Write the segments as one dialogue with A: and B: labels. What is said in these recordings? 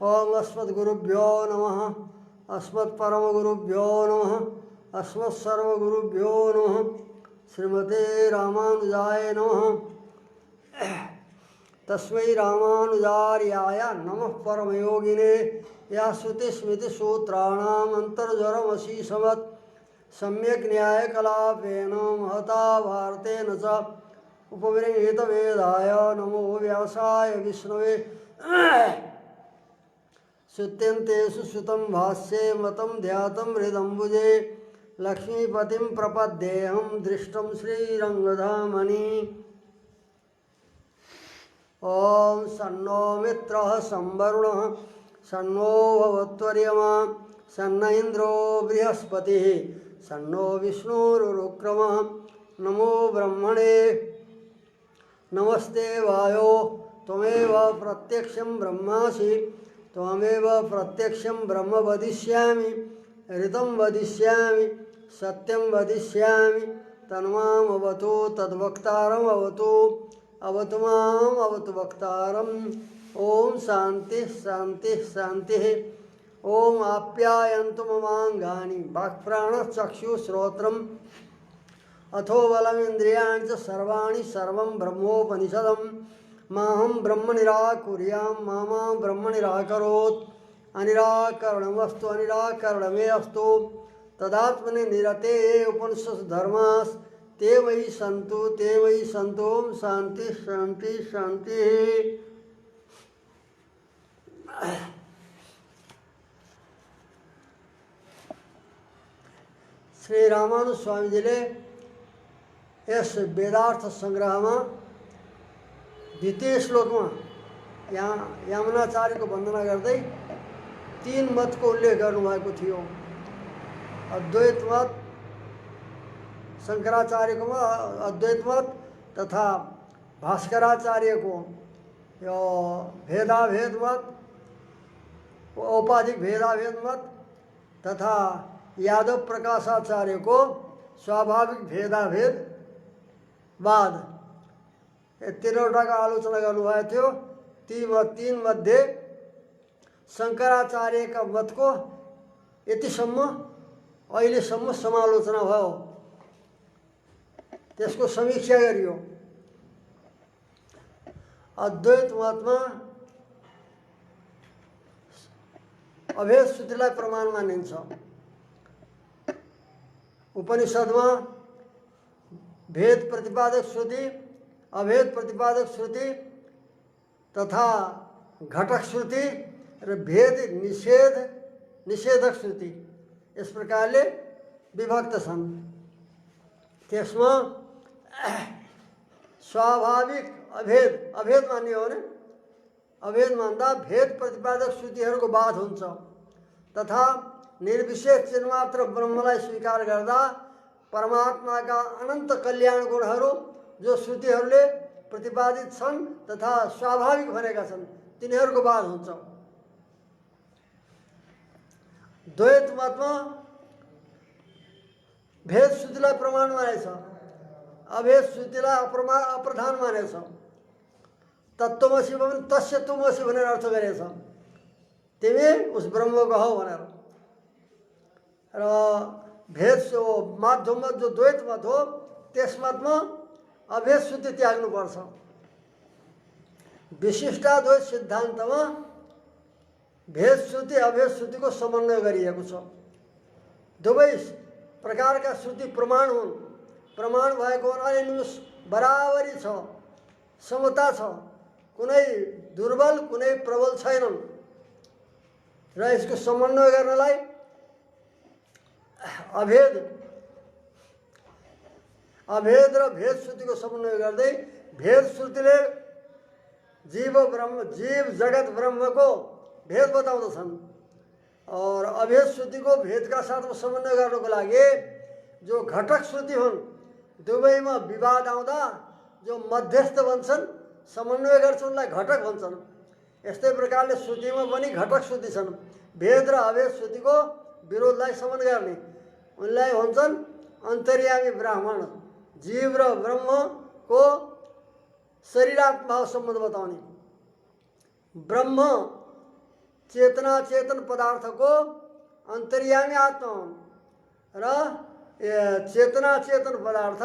A: ओम अस्मद्गुरुभ्यो नमः। अस्मत्परमगुरुभ्यो नमः। अस्मत्सर्वगुरुभ्यो नमः। श्रीमते रामानुजाय नमः। तस्मै रामानुजार्याय नमः परमयोगिने। या श्रुतिस्मृतिसूत्राणाम् अन्तर्ज्वरमशीषवत् सम्यक् न्यायकलापेन महता भारतेन च उपविरंहित वेदाय नमो व्यासाय विष्णवे। श्रुत्यन्तेषु श्रुतं भाष्ये मतं ध्यातं हृदम्बुजे लक्ष्मीपतिं प्रपद्येऽहं दृष्टं श्रीरङ्गधामनि। ओम सन्नो मित्रः संवरुणः सन्नो भवत्वर्यमा सन्न इंद्रो बृहस्पतिः सन्नो विष्णुरुक्रमः। नमो ब्रह्मणे नमस्ते वायो त्वमेव प्रत्यक्षं ब्रह्मासि त्वमेव प्रत्यक्षं ब्रह्म वदिष्यामि ऋतं वदिष्यामि सत्यं वदिष्यामि तन्मामवतु तद्वक्तारम् अवतु अवतु माम् अवतु वक्तारम्। ओम शांति शांति शांति। ओम आप्यायन्तु ममांगानि वाक्प्राणचक्षुश्रोत्रम् अथो बलमिन्द्रियाणि च सर्वाणि सर्वं ब्रह्मोपनिषदम्। माहं ब्रह्म निराकुर्यां मा ब्रह्म निराकरोत्। अनिराकरणमस्तु अनिराकरणमे अस्तु तदात्मनि निरते ये उपनिषत्सु धर्मास् ते मयि सन्तु ते मयि सन्तु। ओम शांति शांति शांति। श्री रामानु स्वामीजीले यस वेदार्थ संग्रह में द्वितीय श्लोक में यहाँ यमुनाचार्य को वंदना करते तीन मत को उल्लेख गर्नुभएको थियो। अद्वैत मत शंकराचार्य को अद्वैत मत तथा भास्कराचार्य को यो भेदाभेद मत औपाधिक भेदाभेद मत तथा यादव प्रकाशाचार्य को स्वाभाविक भेदाभेद बाद तीनवटा का आलोचना गर्नुभएको थियो। तीन मध्ये शंकराचार्य का मत को यतिसम्म अहिलेसम्म समालोचना भयो त्यसको समीक्षा गरियो। अद्वैत मतमा अभेद श्रुतिलाई प्रमाण मानिन्छ। उपनिषदमा भेद प्रतिपादक श्रुति अभेद प्रतिपादक श्रुति तथा घटक श्रुति र भेद निषेधक श्रुति इस प्रकारले विभक्त छन्। त्यसमा स्वाभाविक अभेद मान्ने हो भने अभेद मान्दा भेद प्रतिपादक श्रुतिहरूको बाध हुन्छ तथा निर्विशेष चिन्मात्र ब्रह्मलाई स्वीकार गर्दा परमात्माका अनन्त कल्याण गुणहरू जो श्रुतिहरूले प्रतिपादित छन् तथा स्वाभाविक भनेका छन् तिनीहरूको बाध हुन्छ। द्वैत मतमा भेद श्रुतिलाई प्रमाण मानेछ अभेद श्रुतिलाई अप्रधान मानेछ। तत्त्वमसि भने तस्य त्वमसि भनेर अर्थ गरेछ तिमी उस ब्रह्मको हौ भनेर। र भेद माध्यम जो द्वैत मत हो त्यस मतमा अभेद श्रुति त्याग्नुपर्छ। विशिष्टाद्वैत सिद्धान्तमा भेद श्रुति अभेद श्रुतिको समन्वय गरिएको छ। दुवै प्रकारका श्रुति प्रमाण हुन्। प्रमाण भएको हुनाले बराबरी छ समता छ कुनै दुर्बल कुनै प्रबल छैनन् र यसको समन्वय गर्नलाई अभेद र भेद श्रुतिको समन्वय गर्दै भेद श्रुतिले जीव जगत ब्रह्म को भेद बताउँदछन् और अभेद श्रुति को भेद का साथ में समन्वय गर्नको लागि जो घटक श्रुति हुन् दुवैमा विवाद आउँदा जो मध्यस्थ बन्छन् समन्वय गर्छन् उनलाई घटक भन्छन्। यस्तै प्रकारले श्रुतिमा पनि घटक श्रुति छन्। भेद र अभेद श्रुतिको विरोधलाई समन गर्ने उनलाई भन्छन् अन्तर्यामी ब्राह्मण। जीव र ब्रह्म को शरीरात्मा भाव सम्बन्ध बताउने ब्रह्म चेतना चेतन पदार्थ को अंतर्यामी आत्मा र चेतना चेतन पदार्थ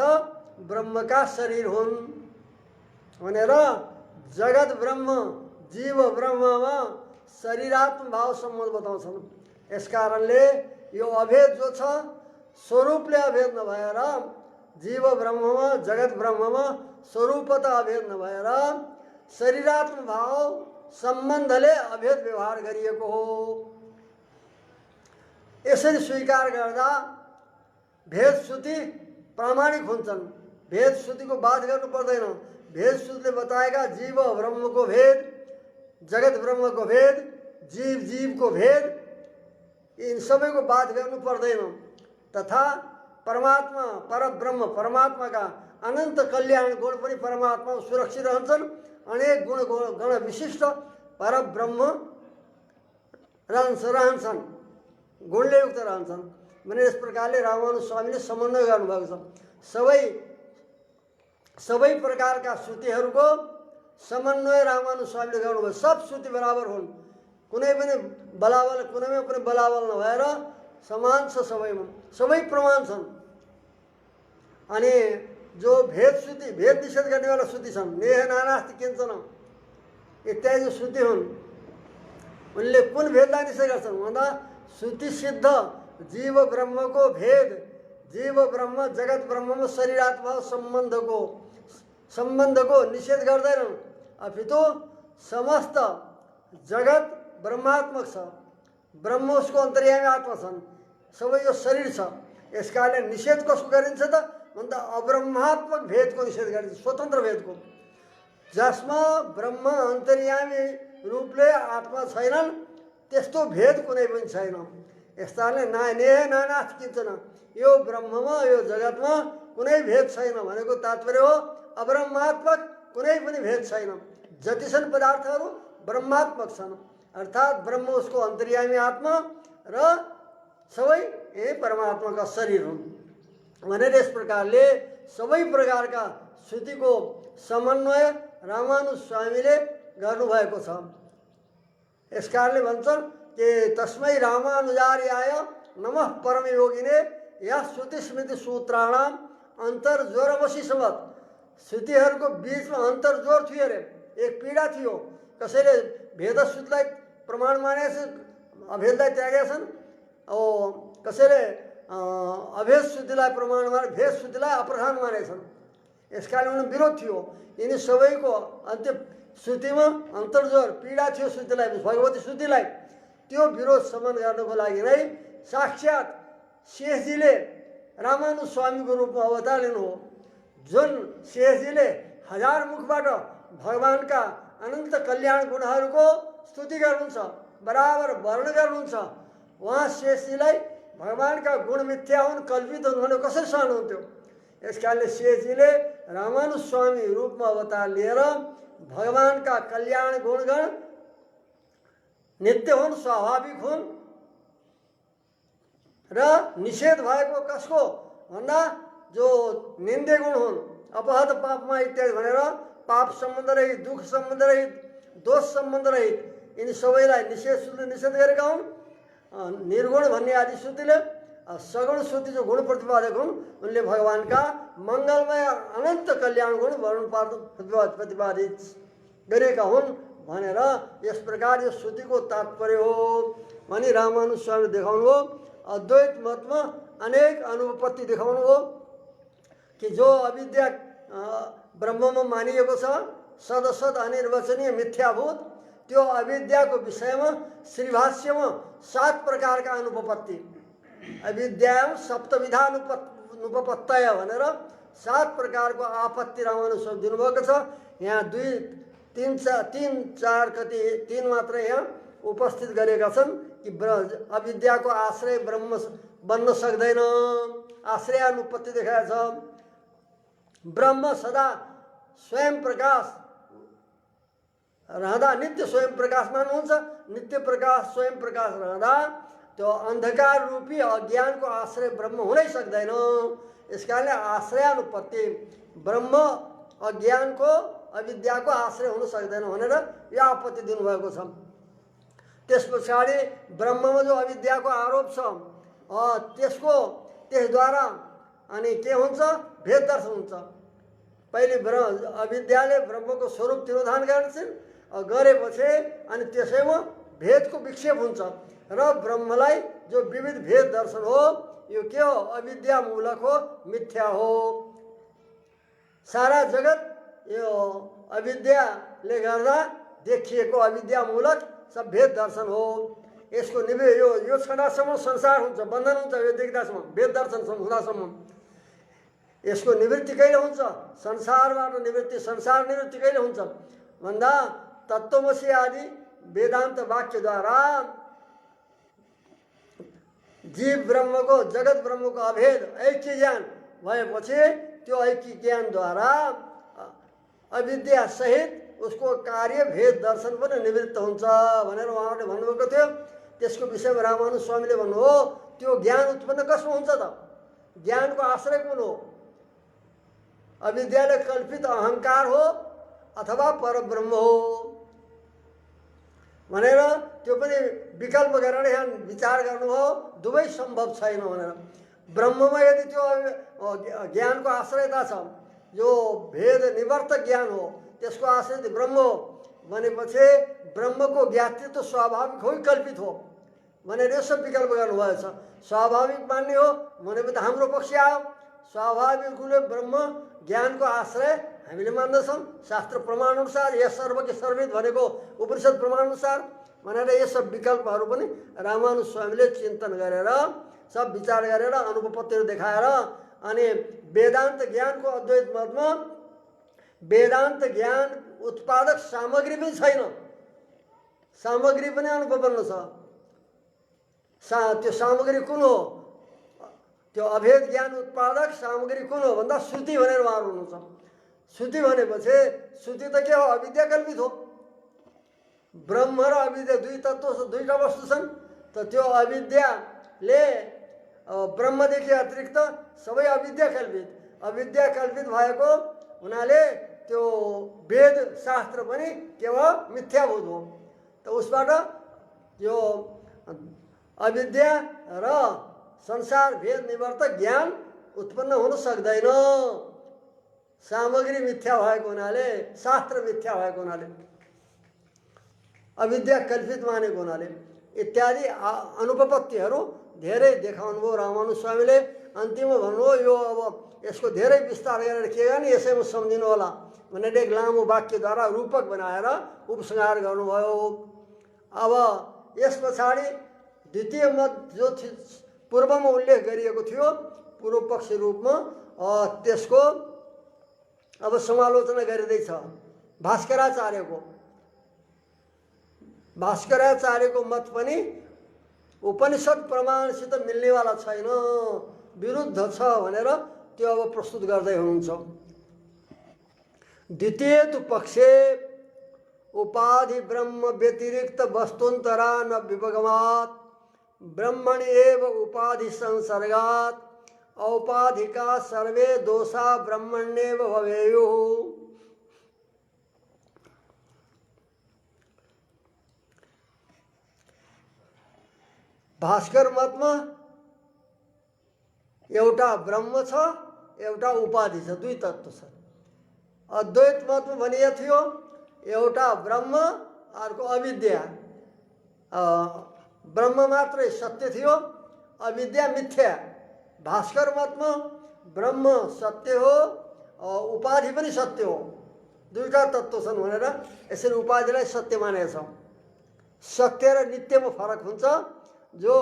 A: ब्रह्म का शरीर हुन् भनेर जगत ब्रह्म जीव ब्रह्ममा शरीरात्म भाव सम्बन्ध बताउँछन्। यस कारणले यो अभेद जो छ स्वरूपले अभेद नभएर जीव ब्रह्ममा जगत ब्रह्ममा स्वरूपत अभेद नभएर शरीरात्म भाव सम्बन्धले अभेद व्यवहार गरिएको हो। यसरी स्वीकार गर्दा भेद श्रुति प्रामाणिक हुन्छन्। भेद श्रुतिको बात गर्नु पर्दैन। भेद श्रुतिले बताएका जीव ब्रह्मको भेद, जगत ब्रह्मको भेद, जीव जीवको भेद, इन सबैको बात गर्नु पर्दैन। तथा परमात्मा परब्रह्म परमात्माका अनन्त कल्याण गुण पनि परमात्मा सुरक्षित रहन्छन्। अनेक गण विशिष्ट परब्रह्म रहन्छन्, गुणले युक्त रहन्छन् भने यस प्रकारले रामानुज स्वामीले समन्वय गर्नुभएको छ। सबै प्रकारका श्रुतिहरूको समन्वय रामानुज स्वामीले गर्नुभयो। सब श्रुति बराबर हुन्, कुनै पनि बलाबल कुनैमा पनि बलाबल नभएर समान छ सबैमा, सबै प्रमाण छन्। अनि जो भेद श्रुति भेद निषेध गर्नेवाला श्रुति छन्, नेह नानास्ति किञ्चन इत्यादि जो श्रुति हुन् उनले कुन भेदलाई निषेध गर्छन् भन्दा श्रुति सिद्ध जीव ब्रह्मको भेद, जीव ब्रह्म जगत ब्रह्ममा शरीरात्मा सम्बन्धको निषेध गर्दैनन्। अपितु समस्त जगत ब्रह्मात्मक छ, ब्रह्म उसको अन्तर्यामी आत्मा छन्, सबै यो शरीर छ। यस कारणले निषेध कसको गरिन्छ त भन्दा अब्रह्मात्मक भेदको निषेध गरिन्छ, स्वतन्त्र भेदको, जसमा ब्रह्म अन्तर्यामी रूपले आत्मा छैनन्, त्यस्तो भेद कुनै पनि छैन। यस्ताले नेह नानास्ति किञ्चन, यो ब्रह्ममा यो जगतमा कुनै भेद छैन भनेको तात्पर्य हो अब्रह्मात्मक कुनै पनि भेद छैन। जति छन् पदार्थहरू ब्रह्मात्मक छन्, अर्थात् ब्रह्म उसको अन्तर्यामी आत्मा र सबै परमात्माका शरीर हुन् भनेर यस प्रकारले सबै प्रकारका श्रुतिको समन्वय रामानुज स्वामीले गर्नुभएको छ। यस कारणले भन्छन् कि तस्मै रामानुजार्याय नमः परमयोगिने या श्रुति स्मृति सूत्राणाम अन्तर्ज्वरवशी समत। श्रुतिहरूको बिचमा अन्तर्ज्वर थियो अरे, एक पीडा थियो। कसैले भेद श्रुतिलाई प्रमाण मानेछ, अभेदलाई त्यागेका छन्, कसैले अभेद श्रुतिलाई प्रमाण माने भेद श्रुतिलाई अप्रधान मानेछन्। यस कारण उनीहरू विरोध थियो। यिनी सबैको अन्त्य श्रुतिमा अन्तर्ज्वर पीडा थियो श्रुतिलाई, भगवती श्रुतिलाई। त्यो विरोध शमन गर्नको लागि नै साक्षात शेषजीले रामानुज स्वामीको रूपमा अवतार लिनु हो। जुन शेषजीले हजार मुखबाट भगवानका अनन्त कल्याण गुणहरूको स्तुति गर्नुहुन्छ, बराबर वर्णन गर्नुहुन्छ, उहाँ शेषजीलाई भगवानका गुण मिथ्या हुन्, कल्पित हुन् भने कसरी सहनुहुन्थ्यो। यस कारणले शेषजीले रामानुज स्वामी रूपमा अवतार लिएर भगवानका कल्याण गुणगण नित्य हुन्, स्वाभाविक हुन् र निषेध भएको कसको भन्दा जो निन्दे गुण हुन्, अपहत पापमा इत्यादि भनेर पाप सम्बन्ध रहित, दुःख सम्बन्ध रहित, दोष सम्बन्ध रहित यिनी सबैलाई निषेध गरेका हुन्। निर्गुण भन्ने आदि श्रुतिले, सगुण श्रुति जो गुण प्रतिपादक हुन् उनले भगवानका मङ्गलमय अनन्त कल्याण गुण वर्णन प्रतिपादित गरेका हुन् भनेर यस प्रकार यो श्रुतिको तात्पर्य हो भनी रामानुज स्वामीले देखाउनु हो। अद्वैत मतमा अनेक अनुपत्ति देखाउनु हो कि जो अविद्या ब्रह्ममा मानिएको छ सदसद अनिर्वचनीय मिथ्याभूत, त्यो अविद्याको विषयमा श्रीभाष्यमा 7 प्रकारका अनुपपत्ति, अविद्यायां सप्तविधा अनुपपत्तय भनेर 7 प्रकारको आपत्ति रामानुज स्वामी दिनुभएको छ। यहाँ 3 मात्र यहाँ उपस्थित गरेका छन् कि अविद्याको आश्रय ब्रह्म बन्न सक्दैन, आश्रय अनुपत्ति देखाएको छ। ब्रह्म सदा स्वयं प्रकाश रहँदा नित्य स्वयं प्रकाशमान हुन्छ, नित्य प्रकाश स्वयं प्रकाश रहँदा त्यो अन्धकार रूपी अज्ञानको आश्रय ब्रह्म हुनै सक्दैन। यस कारणले आश्रयानुपत्ति, ब्रह्म अज्ञानको अविद्याको आश्रय हुन सक्दैन भनेर यो आपत्ति दिनुभएको छ। त्यस पछाडि ब्रह्ममा जो अविद्याको आरोप छ त्यसद्वारा अनि के हुन्छ भेद दर्शन हुन्छ। पहिले अविद्याले ब्रह्मको स्वरूप तिरोधान गर्छन्, गरेपछि अनि त्यसैमा भेदको विक्षेप हुन्छ र ब्रह्मलाई जो विविध भेद दर्शन हो यो के हो अविद्या मूलक हो, मिथ्या हो। सारा जगत यो अविद्याले गर्दा देखिएको अविद्या मूलक सब भेद दर्शन हो। यसको यो क्षणसम्म संसार हुन्छ, बन्धन हुन्छ, यो देख्दासम्म भेद दर्शन हुँदासम्म। यसको निवृत्ति कहिले हुन्छ? संसारबाट निवृत्ति, संसार निवृत्ति कहिले हुन्छ भन्दा तत्त्वमसि आदि वेदान्त वाक्यद्वारा जीव ब्रह्मको, जगत ब्रह्मको अभेद ऐक्य ज्ञान भएपछि त्यो ऐक्य ज्ञानद्वारा अविद्या सहित उसको कार्य भेद दर्शन पनि निवृत्त हुन्छ भनेर उहाँहरूले भन्नुभएको थियो। त्यसको विषयमा रामानुज स्वामीले भन्नुभयो त्यो ज्ञान उत्पन्न कसमा हुन्छ त? ज्ञानको आश्रय कुन हो? अविद्याले कल्पित अहंकार हो अथवा परब्रह्म हो भनेर त्यो पनि विकल्प गरेर यहाँ विचार गर्नुभयो। दुवै सम्भव छैन भनेर। ब्रह्ममा यदि त्यो ज्ञानको आश्रयता छ, जो भेद निवर्तक ज्ञान हो, त्यसको आश्रय ब्रह्म हो भनेपछि ब्रह्मको ज्ञातृत्व स्वाभाविक हो कि कल्पित हो भनेर यो सब विकल्प गर्नुभएछ। स्वाभाविक मान्ने हो भनेपछि त हाम्रो पक्ष आयो। स्वाभाविक रूपले ब्रह्म ज्ञानको आश्रय हामीले मान्दछौँ शास्त्र प्रमाणअनुसार, यस सर्वके सर्वविद भनेको उपनिषद प्रमाणअनुसार भनेर यो सब विकल्पहरू पनि रामानुज स्वामीले चिन्तन गरेर सब विचार गरेर अनुपपत्तिहरू देखाएर अनि वेदान्त ज्ञानको अद्वैत मतमा वेदान्त ज्ञान उत्पादक सामग्री पनि छैन, सामग्री पनि अनुपपन्न छ। त्यो सामग्री कुन हो? त्यो अभेद ज्ञान उत्पादक सामग्री कुन हो भन्दा श्रुति भनेर उहाँहरू हुनुहुन्छ। श्रुति भनेपछि श्रुति त के हो? अविद्या कल्पित हो। ब्रह्म र अविद्या दुई तत्त्व, दुईटा वस्तु छन्। त त्यो अविद्याले ब्रह्मदेखि अतिरिक्त सबै अविद्या कल्पित, अविद्या कल्पित भएको हुनाले त्यो वेद शास्त्र पनि के हो? मिथ्याभूत हो। त उसबाट यो अविद्या र संसार भेद निवर्तक ज्ञान उत्पन्न हुन सक्दैन। सामग्री मिथ्या भएको हुनाले, शास्त्र मिथ्या भएको हुनाले, अविद्या कल्पित मानेको हुनाले इत्यादि अनुपपत्तिहरू धेरै देखाउनु भयो रामानुज स्वामीले। अन्तिममा भन्नुभयो यो अब यसको धेरै विस्तार गरेर के गर्ने यसैमा सम्झिनु होला भनेर एक लामो वाक्यद्वारा रूपक बनाएर उपसंहार गर्नुभयो। अब यस पछाडि द्वितीय मत जो पूर्वमा उल्लेख गरिएको थियो पूर्व पक्ष रूपमा, त्यसको अब समालोचना गरिँदैछ। भास्कराचार्यको मत पनि उपनिषद प्रमाणसित मिल्नेवाला छैन, विरुद्ध छ भनेर त्यो अब प्रस्तुत गर्दै हुनुहुन्छ। द्वितीय तु पक्षे उपाधि ब्रह्म व्यतिरिक्त वस्तुन्तरा न विभगमात् ब्रह्मणि एव उपाधि संसर्गात् औपाधिका सर्वे दोषा ब्रह्मण्येव भवेयुः। भास्कर मतमा एउटा ब्रह्म छ, एउटा उपाधि छ, दुई तत्त्व छ। अद्वैत मतमा भनिएको थियो एउटा ब्रह्म अर्को अविद्या, ब्रह्म मात्रै सत्य थियो, अविद्या मिथ्या। भास्कर मतमा ब्रह्म सत्य हो, उपाधि पनि सत्य हो, दुईटा तत्त्व छन् भनेर यसरी उपाधिलाई सत्य मानेको छ। सत्य र नित्यमा फरक हुन्छ। जो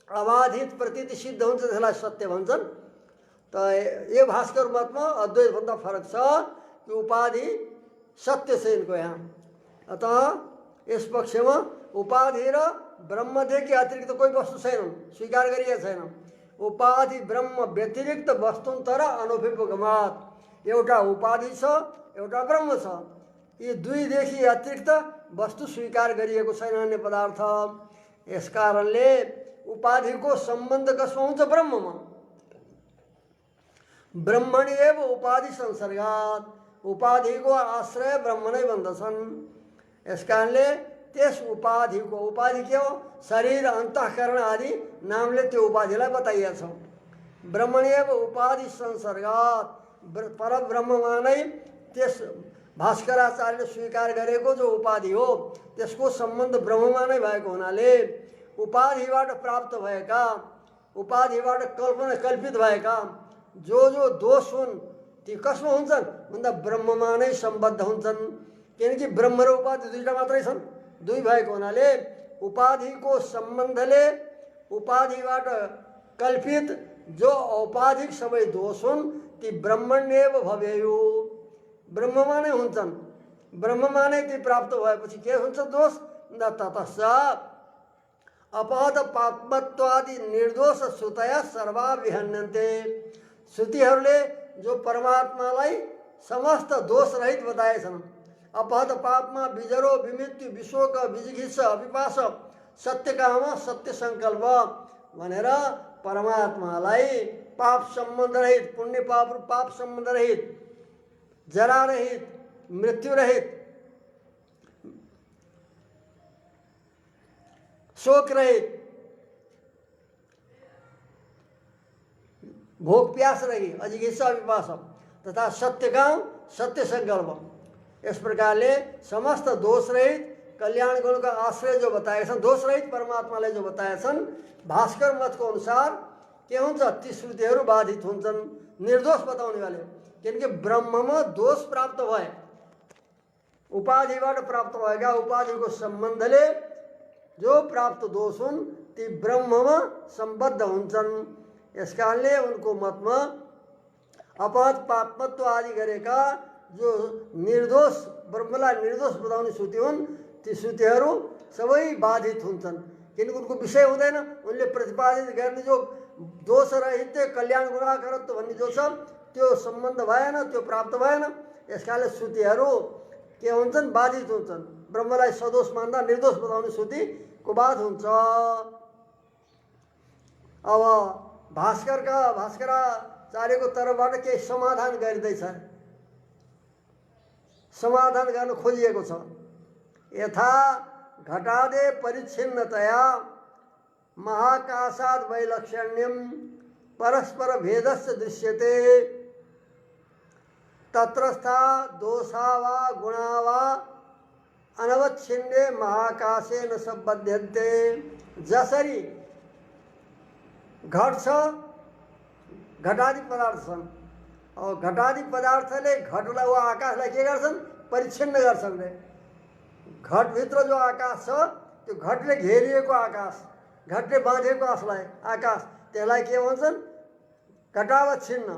A: अबाधित प्रतीति सिद्ध हुन्छ त्यसलाई सत्य भन्छन्। त यो भास्कर मतमा अद्वैतभन्दा फरक छ कि उपाधि सत्य छ यिनको यहाँ। अतः यस पक्षमा उपाधि र ब्रह्मदेखि अतिरिक्त कोही वस्तु छैनन्, स्वीकार गरिएको छैन। उपाधि ब्रह्म व्यतिरिक्त वस्तुन्तर अनभिभगमात्, एउटा उपाधि छ एउटा ब्रह्म छ, यी दुईदेखि अतिरिक्त वस्तु स्वीकार गरिएको छैन अन्य पदार्थ। यस कारणले उपाधिको सम्बन्ध कसमा हुन्छ? ब्रह्ममा। ब्रह्मणि एव उपाधि संसर्गात्, उपाधिको आश्रय ब्रह्म नै बन्दछन्। यस कारणले त्यस उपाधिको, उपाधि के हो? शरीर अन्तःकरण आदि नामले त्यो उपाधिलाई बताइएको छ। ब्रह्मण्यव उपाधि संसर्गात, परब्रह्ममा नै त्यस भास्कराचार्यले स्वीकार गरेको जो उपाधि हो त्यसको सम्बन्ध ब्रह्ममा नै भएको हुनाले उपाधिबाट प्राप्त भएका, उपाधिबाट कल्पित भएका जो दोष हुन् ती कसमा हुन्छन् भन्दा ब्रह्ममा नै सम्बद्ध हुन्छन्। किनकि ब्रह्म र उपाधि दुईटा मात्रै छन्। दुई भएको हुनाले उपाधिको सम्बन्धले उपाधिबाट कल्पित जो औपाधिक सबै दोष हुन् ती ब्रह्मण्येव भवेयु, ब्रह्ममा नै हुन्छन्। ब्रह्ममा नै ती प्राप्त भएपछि के हुन्छ दोष? न ततश्च अपहत पापत्वादि निर्दोष श्रुतया सर्वा विहन्यन्ते। श्रुतिहरूले जो परमात्मालाई समस्त दोष रहित बताएछन्, अपहत पापमा बिजरो विमृत्यु विशोक विजिगित्सा अभिपास सत्यकाम सत्य सङ्कल्प भनेर परमात्मालाई पाप सम्बन्ध रहित, पुण्य पाप सम्बन्ध रहित, जरा रहित, मृत्यु रहित, शोक रहित, भोग प्यास रहित, अजिगित्सा विपास तथा सत्यकाम सत्य संकल्प, इस प्रकारले समस्त दोष रहित कल्याण गुण का आश्रय जो बताए छन्, दोष रहित परमात्माले जो बताए छन्, भास्कर मतको अनुसार के हुन्छ? ती श्रुतिहरू बाधित हुन्छन्, निर्दोष बताउने वाले। किनकि ब्रह्ममा दोष प्राप्त भए, उपाधिबाट प्राप्त भएका उपाधिको सम्बन्धले जो प्राप्त दोष हुन् ती ब्रह्ममा सम्बद्ध हुन्छन्। यस कारणले उनको मतमा अपहत पापत्व आदि गरेका जो निर्दोष, ब्रह्मलाई निर्दोष बताउने श्रुति हुन् ती श्रुतिहरू सबै बाधित हुन्छन्। किनकि उनको विषय हुँदैन, उनले प्रतिपादित गर्ने जो दोष रहित कल्याण गुणाकरत्व भन्ने जो छ त्यो सम्बन्ध भएन, त्यो प्राप्त भएन। यस कारणले श्रुतिहरू के हुन्छन्? बाधित हुन्छन्। ब्रह्मलाई सदोष मान्दा निर्दोष बताउने श्रुतिको बाध हुन्छ। अब भास्कराचार्यको तर्फबाट केही समाधान गरिँदैछ, समाधान गर्न खोजिएको छ। यथा घटादे परिच्छिन्नतया महाकाशाद वैलक्षण्यम परस्पर भेदस्य दृश्यते तत्रस्था दोषा वा गुणा वा अनवच्छिन्ने महाकाशे न सम्बध्यन्ते। जसरी घट छ, घटादि पदार्थ छन्, और घटादि पदार्थले घटलाई वा आकाशलाई के गर्छन्? परिच्छिन्न गर्छन् रे। घटभित्र जो आकाश छ त्यो घटले घेरिएको आकाश, घटले बाँधेको आकाश, त्यसलाई के भन्छन्? घटावच्छिन्न।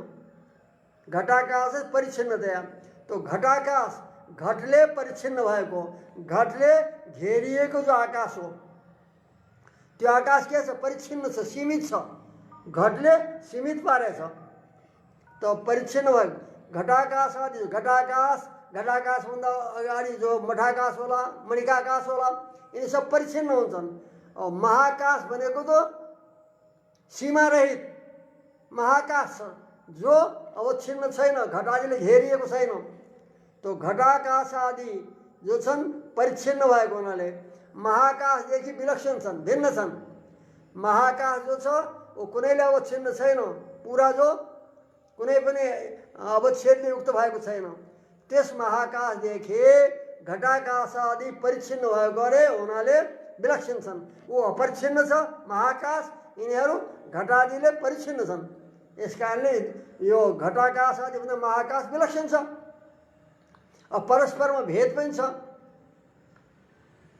A: घटाकाश परिच्छिन्नतया। तो घटाकाश घटले परिच्छिन्न भएको, घटले घेरिएको जो आकाश हो त्यो आकाश के छ? परिच्छिन्न छ, सीमित छ, घटले सीमित पारेछ। तो परिच्छिन्न भयो। घटाकाश आदि घटाकाशभन्दा अगाडि जो मठाकाश होला, मणिकाकाश होला, यिनी सब परिच्छिन्न हुन्छन्। और महाकाश भनेको तो सीमा रहित महाकाश छ जो अवच्छिन्न छैन, घटादिले घेरिएको छैन। तो घटाकाश आदि जो छन् परिच्छिन्न भएको हुनाले महाकाशदेखि विलक्षण छन्, भिन्न छन्। महाकाश जो छ वो कुनैले अवच्छिन्न छैन, पुरा जो कुनै पनि अवच्छेदले युक्त भएको छैन। त्यस महाकाशदेखि घटाकाश आदि परिच्छिन्न भएको गरे हुनाले विलक्षण छन्। वो अपरिच्छिन्न छ महाकाश, यिनीहरू घटादिले परिच्छिन्न छन्। यस कारणले यो घटाकाश आदिभन्दा महाकाश विलक्षण छ। अब परस्परमा भेद पनि छ।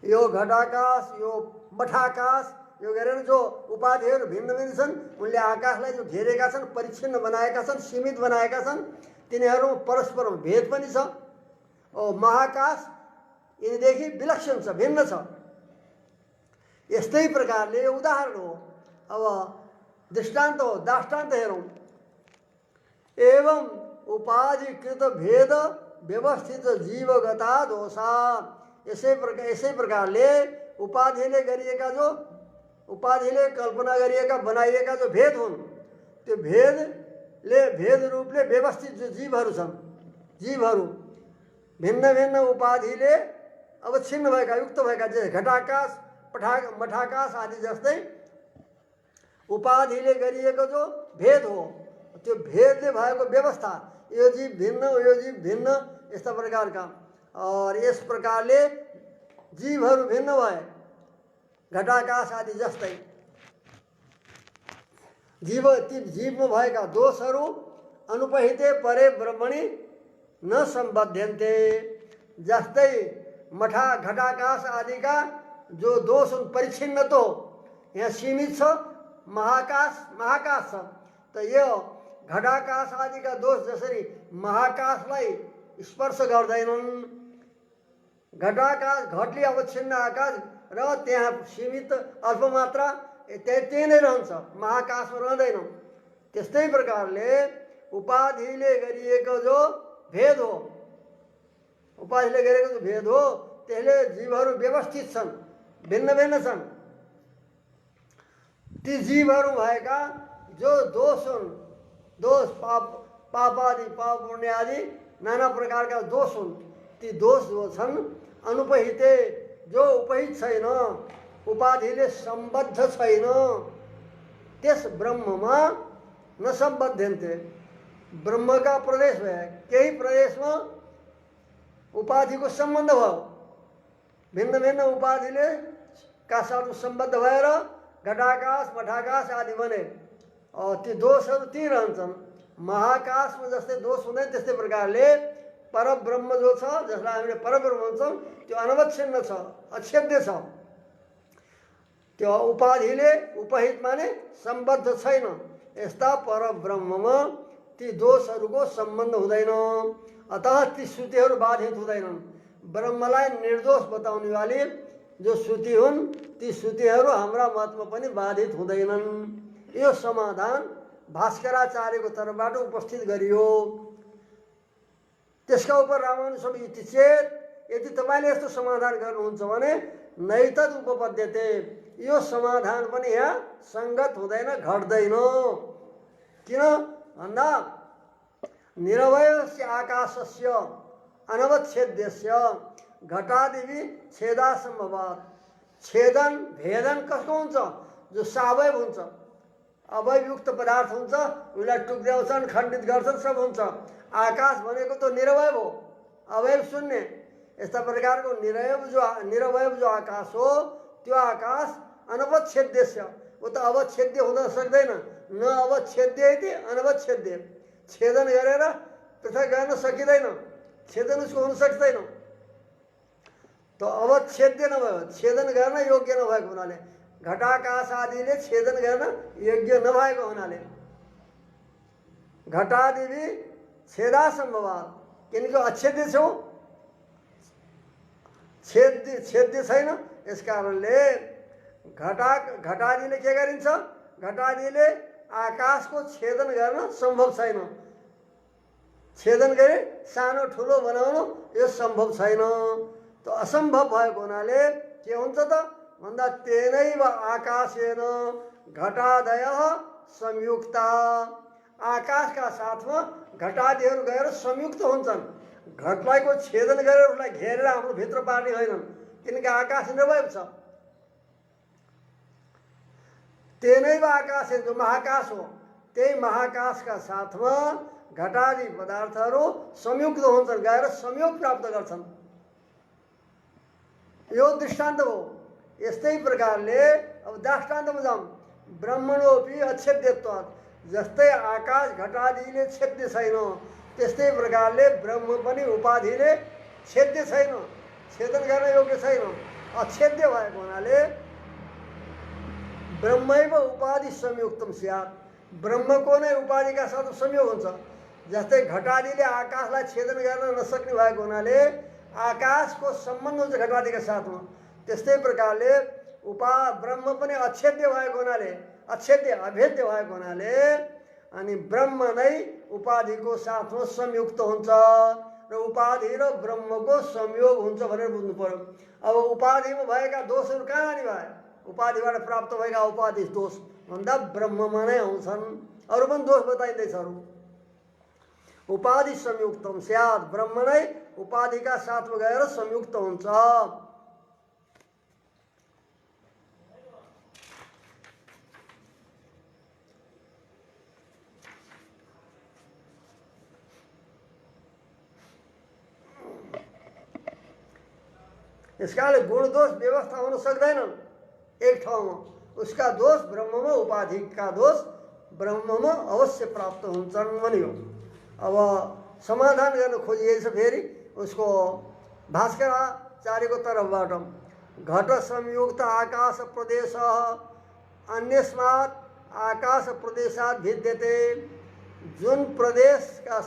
A: यो घटाकाश, यो मठाकाश, यो गरेर जो उपाधिहरू भिन्न भिन्न छन्, उनले आकाशलाई जो घेरेका छन्, परिच्छिन्न बनाएका छन्, सीमित बनाएका छन्, तिनीहरू परस्परमा भेद पनि छ। और महाकाश यिनीदेखि विलक्षण छ, भिन्न छ। यस्तै प्रकारले उदाहरण हो। अब दृष्टान्त हो, दाष्टान्त हेरौँ। एवं उपाधिकृत भेद व्यवस्थित जीवगता दोषा। यसै प्रकारले उपाधिले गरिएका जो, उपाधिले कल्पना गरिएका बनाइएका जो भेद हुन् त्यो भेद रूपले व्यवस्थित जो जीवहरू छन्, जीवहरू भिन्न भिन्न उपाधिले अवच्छिन्न भएका युक्त भएका जे घटाकाश मठाकाश आदि जस्तै उपाधिले गरिएको जो भेद हो, त्यो भेदले भएको व्यवस्था, यो जीव भिन्न यो जीव भिन्न, यस्ता प्रकारका। और यस प्रकारले जीवहरू भिन्न भए घटाकाश आदि जस्तै। ती जीवमा भएका दोषहरू अनुपहिते परे ब्रह्मणि न सम्बध्यन्ते। जस्तै घटाकाश आदिका जो दोष हुन् परिच्छिन्न तो यहाँ सीमित छ, महाकाश छ। त यो घटाकाश आदिका दोष जसरी महाकाशलाई स्पर्श गर्दैनन्, घटले अवच्छिन्न आकाश र त्यहाँ सीमित अल्पमात्रा त्यही नै रहन्छ, महाकाशमा रहँदैन। त्यस्तै प्रकारले उपाधिले गरिएको जो भेद हो, उपाधिले गरेको जो भेद हो, त्यसले जीवहरू व्यवस्थित छन्, भिन्न भिन्न छन्। ती जीवहरू भएका जो दोष हुन्, दोष पाप आदि पाप पुण्य आदि नाना प्रकारका दोष हुन्, ती दोष जो छन् अनुपहिते, जो उपहित छैन, उपाधिले सम्बद्ध छैन, त्यस ब्रह्ममा न सम्बद्ध्यन्ते। ब्रह्मका प्रदेश भए, केही प्रदेशमा उपाधिको सम्बन्ध भयो, भिन्न भिन्न उपाधिले का साथ सम्बद्ध भएर घटाकाश मठाकाश आदि बने। ती दोषहरू ती रहन्छन्। महाकाशमा जस्तै दोष हुँदैन, त्यस्तै प्रकारले परब्रह्म जो छ, जसलाई हामीले परब्रह्म भन्छौँ, त्यो अनवच्छिन्न छ, अछेद्य छ। त्यो उपाधिले उपहित माने सम्बद्ध छैन। यस्ता परब्रह्ममा ती दोषहरूको सम्बन्ध हुँदैन। अतः ती श्रुतिहरू बाधित हुँदैनन्। ब्रह्मलाई निर्दोष बताउने वाली जो श्रुति हुन्, ती श्रुतिहरू हाम्रा मतमा पनि बाधित हुँदैनन्। यो समाधान भास्कराचार्यको तर्फबाट उपस्थित गरियो। त्यसका उपर रामानुज स्वामी इति चेत, यदि तपाईँले यस्तो समाधान गर्नुहुन्छ भने नैतद उपपद्यते, यो समाधान पनि यहाँ सङ्गत हुँदैन, घट्दैन। किन भन्दा निरवयस्य आकाशस्य अनवच्छेद्यस्य घटादिवि छेदासम्भवात्। छेदन भेदन कसको हुन्छ? जो सावयव हुन्छ, अवयवयुक्त पदार्थ हुन्छ, उसलाई टुक्र्याउँछन्, खण्डित गर्छन्, सब हुन्छ। आकाश भनेको त निरवय हो, अवयव शून्य। यस्ता प्रकारको निरवयव जो आकाश हो, त्यो आकाश अनवच्छेद्यस्य, वो त अवच्छेद्य हुन सक्दैन। न अवच्छेद्य इति अनवच्छेद्य, छेदन गरेर पृथक गर्न सकिँदैन, छेदन उसको हुन सक्दैन। तो अवच्छेद्य नभयो, छेदन गर्न योग्य नभएको हुनाले, घटाकाश आदिले छेदन गर्न योग्य नभएको हुनाले घटादिले छेदासम्भवात्, किनकि अछेद्य छौ, छेद्य छैन। यस कारणले घटादिले के गरिन्छ? घटादिले आकाशको छेदन गर्न सम्भव छैन। छेदन गरे सानो ठुलो बनाउनु यो सम्भव छैन। त असम्भव भएको हुनाले के हुन्छ त भन्दा तेनैव आकाशेन घटादयः संयुक्ता। आकाशका साथमा घटादिहरू गएर संयुक्त हुन्छन्। घटलाई को छेदन गरेर उसलाई घेरेर हाम्रो भित्र पार्ने होइनन्, किनकि आकाश निरवयव छ। तेनैव आकाशेन, जो महाकाश हो, त्यही महाकाशका साथमा घटादि पदार्थहरू संयुक्त हुन्छन्, गएर संयोग प्राप्त गर्छन्। यो दृष्टान्त हो। यस्तै प्रकारले अब दृष्टान्तमा जाउँ। ब्रह्मणोपि अछेद्यत्वात्, जस्तै आकाश घटादिले छेद्य छैन, त्यस्तै प्रकारले ब्रह्म पनि उपाधिले छेद्य छैन, छेदन गर्न योग्य छैन, अछेद्य भएको हुनाले ब्रह्मैव उपाधि संयुक्तम स्यात्, ब्रह्मको नै उपाधिका साथ संयोग हुन्छ। जस्तै घटादिले आकाशलाई छेदन गर्न नसक्ने भएको हुनाले आकाशको सम्बन्ध हुन्छ घटादिका साथमा, त्यस्तै प्रकारले ब्रह्म पनि अछेद्य भएको हुनाले, अछेद्य अभेद्य भएको हुनाले अनि ब्रह्म नै उपाधिको साथमा संयुक्त हुन्छ र उपाधि र ब्रह्मको संयोग हुन्छ भनेर बुझ्नु पर्यो। अब उपाधिमा भएका दोषहरू कहाँ जाने भए? उपाधिबाट प्राप्त भएका उपाधि दोष भन्दा ब्रह्ममा नै आउँछन्। अरू पनि दोष बताइँदैछ। उपाधि संयुक्तम स्यात्, ब्रह्म नै उपाधिका साथमा गएर संयुक्त हुन्छ। यसकाले गुण दोष व्यवस्था हुन सक्दैनन् एक ठाउँमा। उसका दोष ब्रह्ममा, उपाधिका दोष ब्रह्ममा अवश्य प्राप्त हुन्छन् भनियो। अब समाधान गर्न खोजिएछ फेरि उसको भास्कराचार्यको तर्फबाट। घट संयुक्त आकाश प्रदेश अन्यस्मात् आकाश प्रदेशात् भिद्यते। जुन प्रदेशका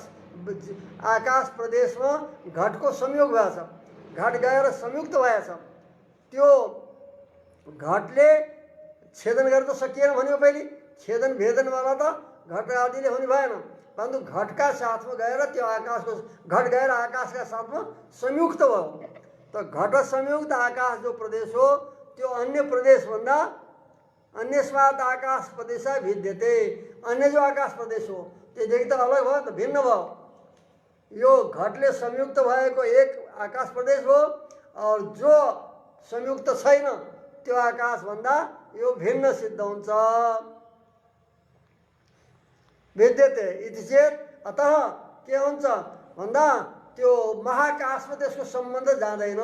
A: आकाश प्रदेशमा घटको संयोग भएछ, घट गएर संयुक्त भएछ, त्यो घटले छेदन गर्न त सकिएन भन्यो पहिले। छेदन भेदनवाला त घट आदिले हुने भएन, परन्तु घटका साथमा गएर त्यो आकाशको, घट गएर आकाशका साथमा संयुक्त भयो। त घट संयुक्त आकाश जो प्रदेश हो त्यो अन्य प्रदेशभन्दा, अन्यस्मात् आकाश प्रदेश भिद्यते, अन्य जो आकाश प्रदेश हो त्योदेखि त अलग भयो, त भिन्न भयो। यो घटले संयुक्त भएको एक आकाश प्रदेश हो, और जो संयुक्त छैन त्यो आकाशभन्दा यो भिन्न सिद्ध हुन्छ। विद्यते इति चेत, अतः के हुन्छ भन्दा त्यो महाकाशमा त्यसको सम्बन्ध जाँदैन।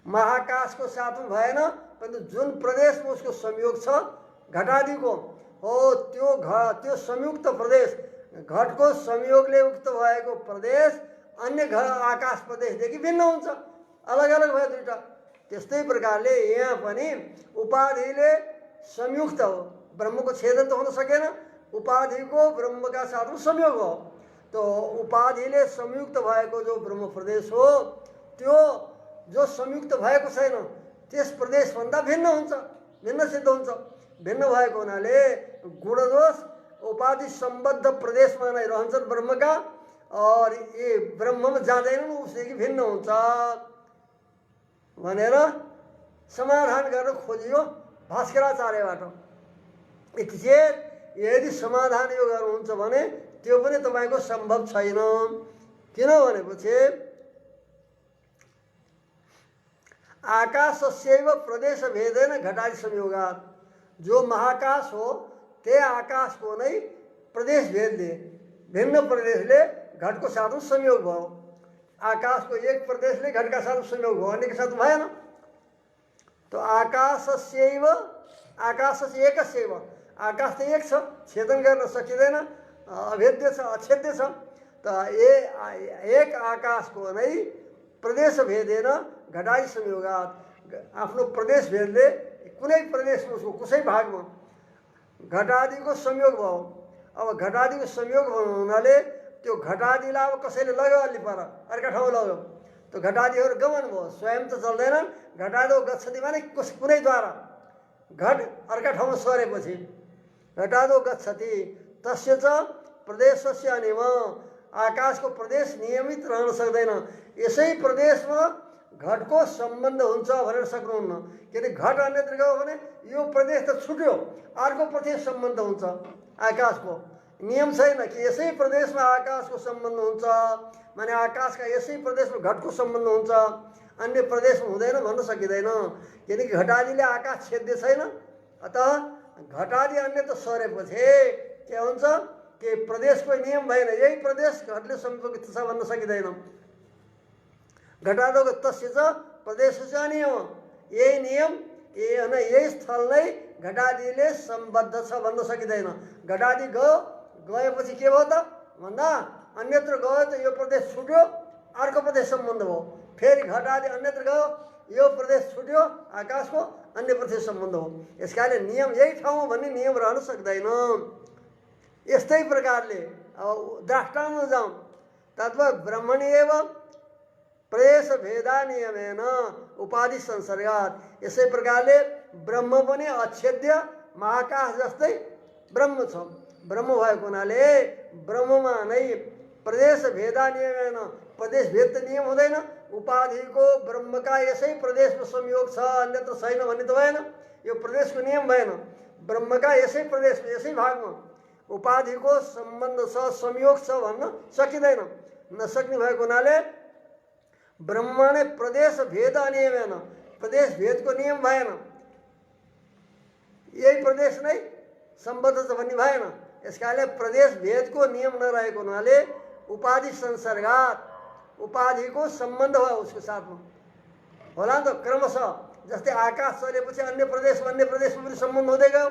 A: महाकाशको साथमा भएन, परन्तु जुन प्रदेशमा उसको संयोग छ घटादिको हो त्यो संयुक्त प्रदेश, घटको संयोगले उक्त भएको प्रदेश अन्य आकाश प्रदेशदेखि भिन्न हुन्छ, अलग अलग भयो दुईटा। त्यस्तै प्रकारले यहाँ पनि उपाधिले संयुक्त हो, ब्रह्मको छेदन त हुन सकेन, उपाधिको ब्रह्मका साथमा संयोग हो। तो उपाधिले संयुक्त भएको जो ब्रह्म प्रदेश हो त्यो जो संयुक्त भएको छैन त्यस प्रदेशभन्दा भिन्न हुन्छ, भिन्न सिद्ध हुन्छ। भिन्न भएको हुनाले गुणदोष उपाधि सम्बद्ध प्रदेशमा नै रहन्छन् ब्रह्मका, और ये ब्रह्ममा जाँदैनन्, उसदेखि भिन्न हुन्छ भनेर समाधान गर्न खोजियो भास्कराचार्यबाट। यतिचेत यदि समाधान यो गर्नुहुन्छ भने त्यो पनि तपाईको सम्भव छैन। किन भनेपछि आकाशस्यैव प्रदेश भेदेन घटादि संयोगात्, जो महाकाश हो त्यही आकाशको नै प्रदेश भेदले भिन्न प्रदेशले घटको साथमा संयोग भयो। आकाशको एक प्रदेशले घटका साथमा संयोग भयो, अन्यका साथ भएन। तो आकाशस्यैव, आकाशस्य एकस्यैव, आकाश त एक छ, छेदन गर्न सकिँदैन, अभेद्य छ, अछेद्य छ। त एक आकाशको नै प्रदेश भेदेन घटादि संयोगात्, आफ्नो प्रदेश भेदले कुनै प्रदेशमा उसको कसै भागमा घटादिको संयोग भयो। अब घटादिको संयोग हुनाले त्यो घटादिलाई अब कसैले लग्यो अलि पर अर्का ठाउँ लग्यो, तो घटादिहरू गमन भयो, स्वयं त चल्दैनन्। घटादो गच्छति भने कुनैद्वारा घट अर्का ठाउँमा सरेपछि घटादो गच्छति, तस्य च प्रदेशस्य अनियम, आकाशको प्रदेश नियमित रहन सक्दैन। यसै प्रदेशमा घटको सम्बन्ध हुन्छ भनेर सक्नुहुन्न, किनकि घट अन्यत्र गयो भने यो प्रदेश त छुट्यो, अर्को प्रदेश सम्बन्ध हुन्छ। आकाशको नियम छैन कि यसै प्रदेशमा आकाशको सम्बन्ध हुन्छ, माने आकाशका यसै प्रदेशमा घटको सम्बन्ध हुन्छ, अन्य प्रदेशमा हुँदैन भन्न सकिँदैन, किनकि घटादिले आकाश छेद्य छैन। अतः घटादि अन्य त सरेपछि के हुन्छ कि प्रदेशको नियम भएन, यही प्रदेश घटले सम्बन्धित छ भन्न सकिँदैन। घटादोको तस्य च प्रदेशस्य अनियम, यही नियम यही स्थल नै घटादिले सम्बद्ध छ भन्न सकिँदैन। घटादि गएपछि के भयो त भन्दा अन्यत्र गयो त यो प्रदेश छुट्यो, अर्को प्रदेश सम्बन्ध भयो। फेरि घटादि अन्यत्र गयो, यो प्रदेश छुट्यो, आकाशको अन्य प्रदेश सम्बन्ध हो। यसकारण नियम यही ठाउँमा भन्ने नियम रहन सक्दैन। यस्तै प्रकारले अब दृष्टान्त जाउँ, तद्वत् ब्रह्मणि एव प्रदेश भेदा नियमेन उपाधि संसर्गात्, यसै प्रकारले ब्रह्म पनि अछेद्य महाकाश जस्तै ब्रह्म छ। ब्रह्म भएको हुनाले ब्रह्ममा नै प्रदेश भेदा नियमेन, प्रदेश भेद त नियम हुँदैन। उपाधिको ब्रह्मका यसै प्रदेशमा संयोग छ, अन्यत्र छैन भन्ने त भएन, यो प्रदेशको नियम भएन। ब्रह्मका यसै प्रदेशमा यसै भागमा उपाधिको सम्बन्ध छ, संयोग छ भन्न सकिँदैन। नसक्ने भएको हुनाले ब्रह्म नै प्रदेश भेद अनियमेन, प्रदेश भेदको नियम भएन, यही प्रदेश नै सम्बद्ध छ भन्ने भएन। यसकारणले प्रदेश भेदको नियम नरहेको हुनाले उपाधि संसर्गात, उपाधिको सम्बन्ध भयो उसको साथमा, होला नि त क्रमशः। जस्तै आकाश चलेपछि अन्य प्रदेशमा पनि सम्बन्ध हुँदै गयो,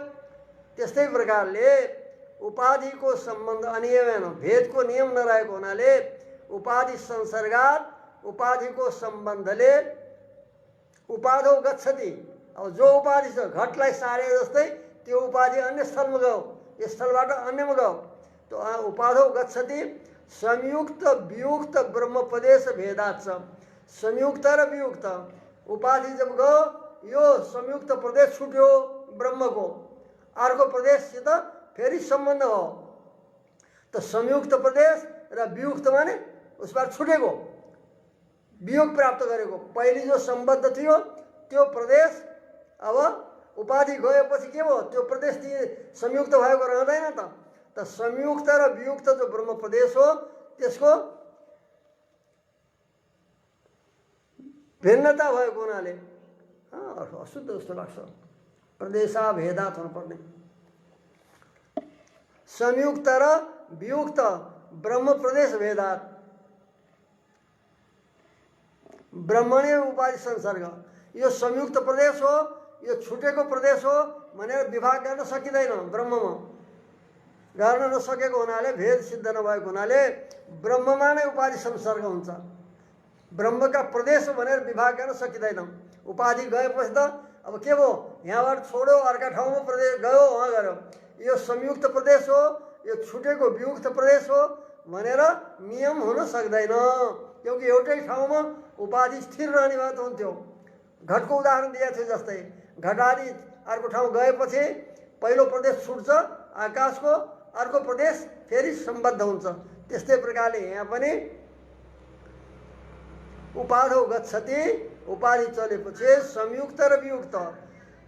A: त्यस्तै प्रकारले उपाधिको सम्बन्ध अनियमेन, भेदको नियम नरहेको हुनाले उपाधि संसर्गात, उपाधिको सम्बन्धले उपाधौ गच्छति। अब जो उपाधि छ घटलाई सारे जस्तै त्यो उपाधि अन्य स्थलमा गयो, यस स्थलबाट अन्यमा गयो, तो उपाधौ गच्छति। संयुक्त वियुक्त ब्रह्म प्रदेश भेदात् छ। संयुक्त र वियुक्त उपाधि जब गयो, यो संयुक्त प्रदेश छुट्यो ब्रह्मको, अर्को प्रदेशसित फेरि सम्बन्ध हो। तो संयुक्त प्रदेश र वियुक्त माने उसबाट छुटेको, वियोग प्राप्त गरेको। पहिले जो सम्बद्ध थियो त्यो प्रदेश अब उपाधि गएपछि के भयो, त्यो प्रदेश संयुक्त भएको रहँदैन त। त संयुक्त र वियुक्त जो ब्रह्म प्रदेश हो त्यसको भिन्नता भएको हुनाले अशुद्ध जस्तो लाग्छ, प्रदेशा भेदात हुनुपर्ने। संयुक्त र वियुक्त ब्रह्म प्रदेश भेदात, ब्रह्मणे उपाधि संसर्ग। यो संयुक्त प्रदेश हो, यो छुटेको प्रदेश हो भनेर विभाग गर्न सकिँदैन। ब्रह्ममा गर्न नसकेको हुनाले, भेद सिद्ध नभएको हुनाले ब्रह्ममा नै उपाधि संसर्ग हुन्छ। ब्रह्मका प्रदेश भनेर विभाग गर्न सकिँदैन। उपाधि गएपछि त अब के भयो, यहाँबाट छोड्यो अर्का ठाउँमा प्रदेश गयो, वहाँ गयो। यो संयुक्त प्रदेश हो, यो छुटेको वियुक्त प्रदेश हो भनेर नियम हुन सक्दैन, क्योंकि एउटै ठाउँमा उपाधि स्थिर रहने भए त हुन्थ्यो। घटको उदाहरण दिएको थियो, जस्तै घट आदि अर्को ठाउँ गएपछि पहिलो प्रदेश छुट्छ आकाशको, अर्को प्रदेश फेरि सम्बद्ध हुन्छ। त्यस्तै प्रकारले यहाँ पनि उपाधौ गच्छति, उपाधि चलेपछि संयुक्त र वियुक्त,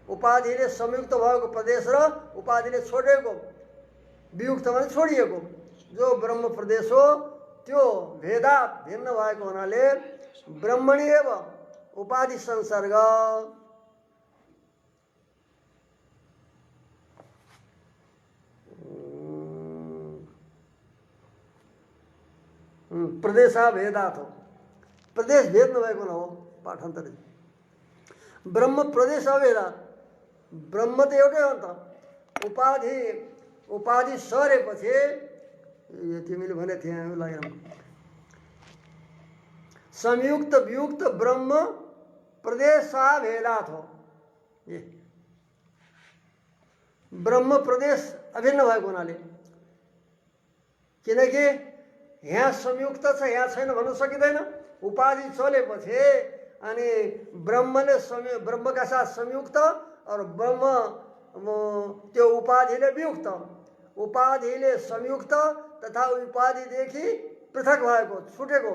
A: उपाधिले संयुक्त भएको प्रदेश र उपाधिले छोडेको, वियुक्त भने छोडिएको जो ब्रह्म प्रदेश हो त्यो भेदात भिन्न भएको हुनाले ब्रह्मणी एव उपाधि संसर्ग। प्रदेशा भेदात हो, प्रदेश भेद नभएको न हो पाठान्तर। ब्रह्म प्रदेश अभेदात, ब्रह्म त एउटै हो नि त। उपाधि उपाधि सरेपछि तिमीले भने थिए लागेन, संयुक्त वियुक्त ब्रह्म प्रदेशा भेदात हो। ब्रह्म प्रदेश अभिन्न भएको हुनाले, किनकि यहाँ संयुक्त छ यहाँ छैन भन्न सकिँदैन। उपाधि चलेपछि अनि ब्रह्मले ब्रह्मका साथ संयुक्त और ब्रह्म त्यो उपाधिले वियुक्त, उपाधिले संयुक्त तथा उपाधिदेखि पृथक भएको छुटेको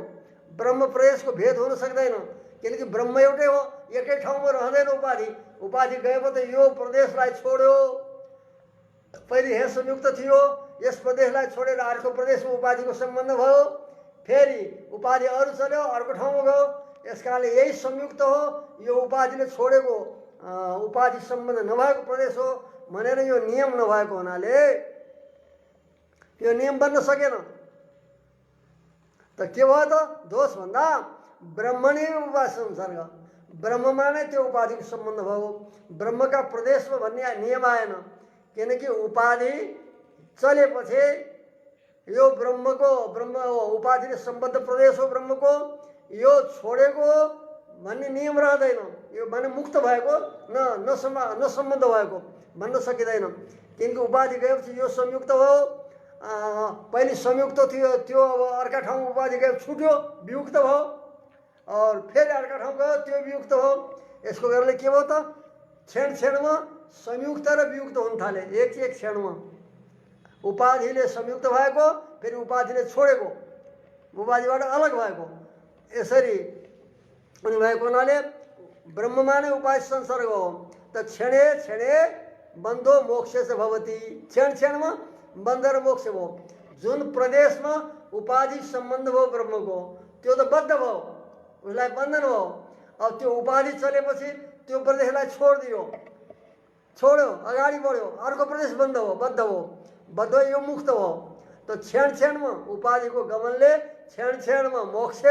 A: ब्रह्म प्रदेशको भेद हुन सक्दैन, किनकि ब्रह्म एउटै हो, एकै ठाउँमा रहँदैन उपाधि। उपाधि गएपछि यो प्रदेशलाई छोड्यो, पहिले यहाँ संयुक्त थियो, यस प्रदेशलाई छोडेर अर्को प्रदेशमा उपाधिको सम्बन्ध भयो, फेरि उपाधि अरू चल्यो अर्को ठाउँमा गयो। यसकारणले यही संयुक्त हो, यो उपाधिले छोडेको उपाधि सम्बन्ध नभएको प्रदेश हो भनेर यो नियम नभएको हुनाले यो नियम बन्न सकेन। त के भयो त दोष भन्दा ब्रह्मणे उपाधि संसर्ग, ब्रह्ममा नै त्यो उपाधिको सम्बन्ध भयो, ब्रह्मका प्रदेशमा भन्ने नियम आएन। किनकि उपाधि चलेपछि यो ब्रह्मको उपाधिले सम्बद्ध प्रदेश हो ब्रह्मको, यो छोडेको भन्ने नियम रहँदैन। यो माने मुक्त भएको नसम्बद्ध भएको भन्न सकिँदैन, किनकि उपाधि गएपछि यो संयुक्त भयो। पहिले संयुक्त थियो त्यो अब अर्का ठाउँमा उपाधि गए छुट्यो वियुक्त भयो, और फेरि अर्का ठाउँ गयो त्यो वियुक्त भयो। यसको कारणले के भयो त क्षणमा संयुक्त र वियुक्त हुन थाले। एक क्षणमा उपाधिले संयुक्त भएको फेरि उपाधिले छोडेको, उपाधिबाट अलग भएको, यसरी हुने भएको हुनाले ब्रह्ममा नै उपाधि संसर्ग हो। त क्षणे क्षणे बन्धो मोक्ष भवति, क्षणमा बन्ध र मोक्ष भयो। जुन प्रदेशमा उपाधि सम्बन्ध भयो ब्रह्मको त्यो त बद्ध भयो, उसलाई बन्धन भयो। अब त्यो उपाधि चलेपछि त्यो प्रदेशलाई छोडिदियो, छोड्यो, अगाडि बढ्यो, अर्को प्रदेश बन्द भयो, बद्ध भयो, बद्ध भयो, यो मुक्त भयो। त क्षण क्षणमा उपाधिको गमनले, क्षण क्षणमा मोक्ष,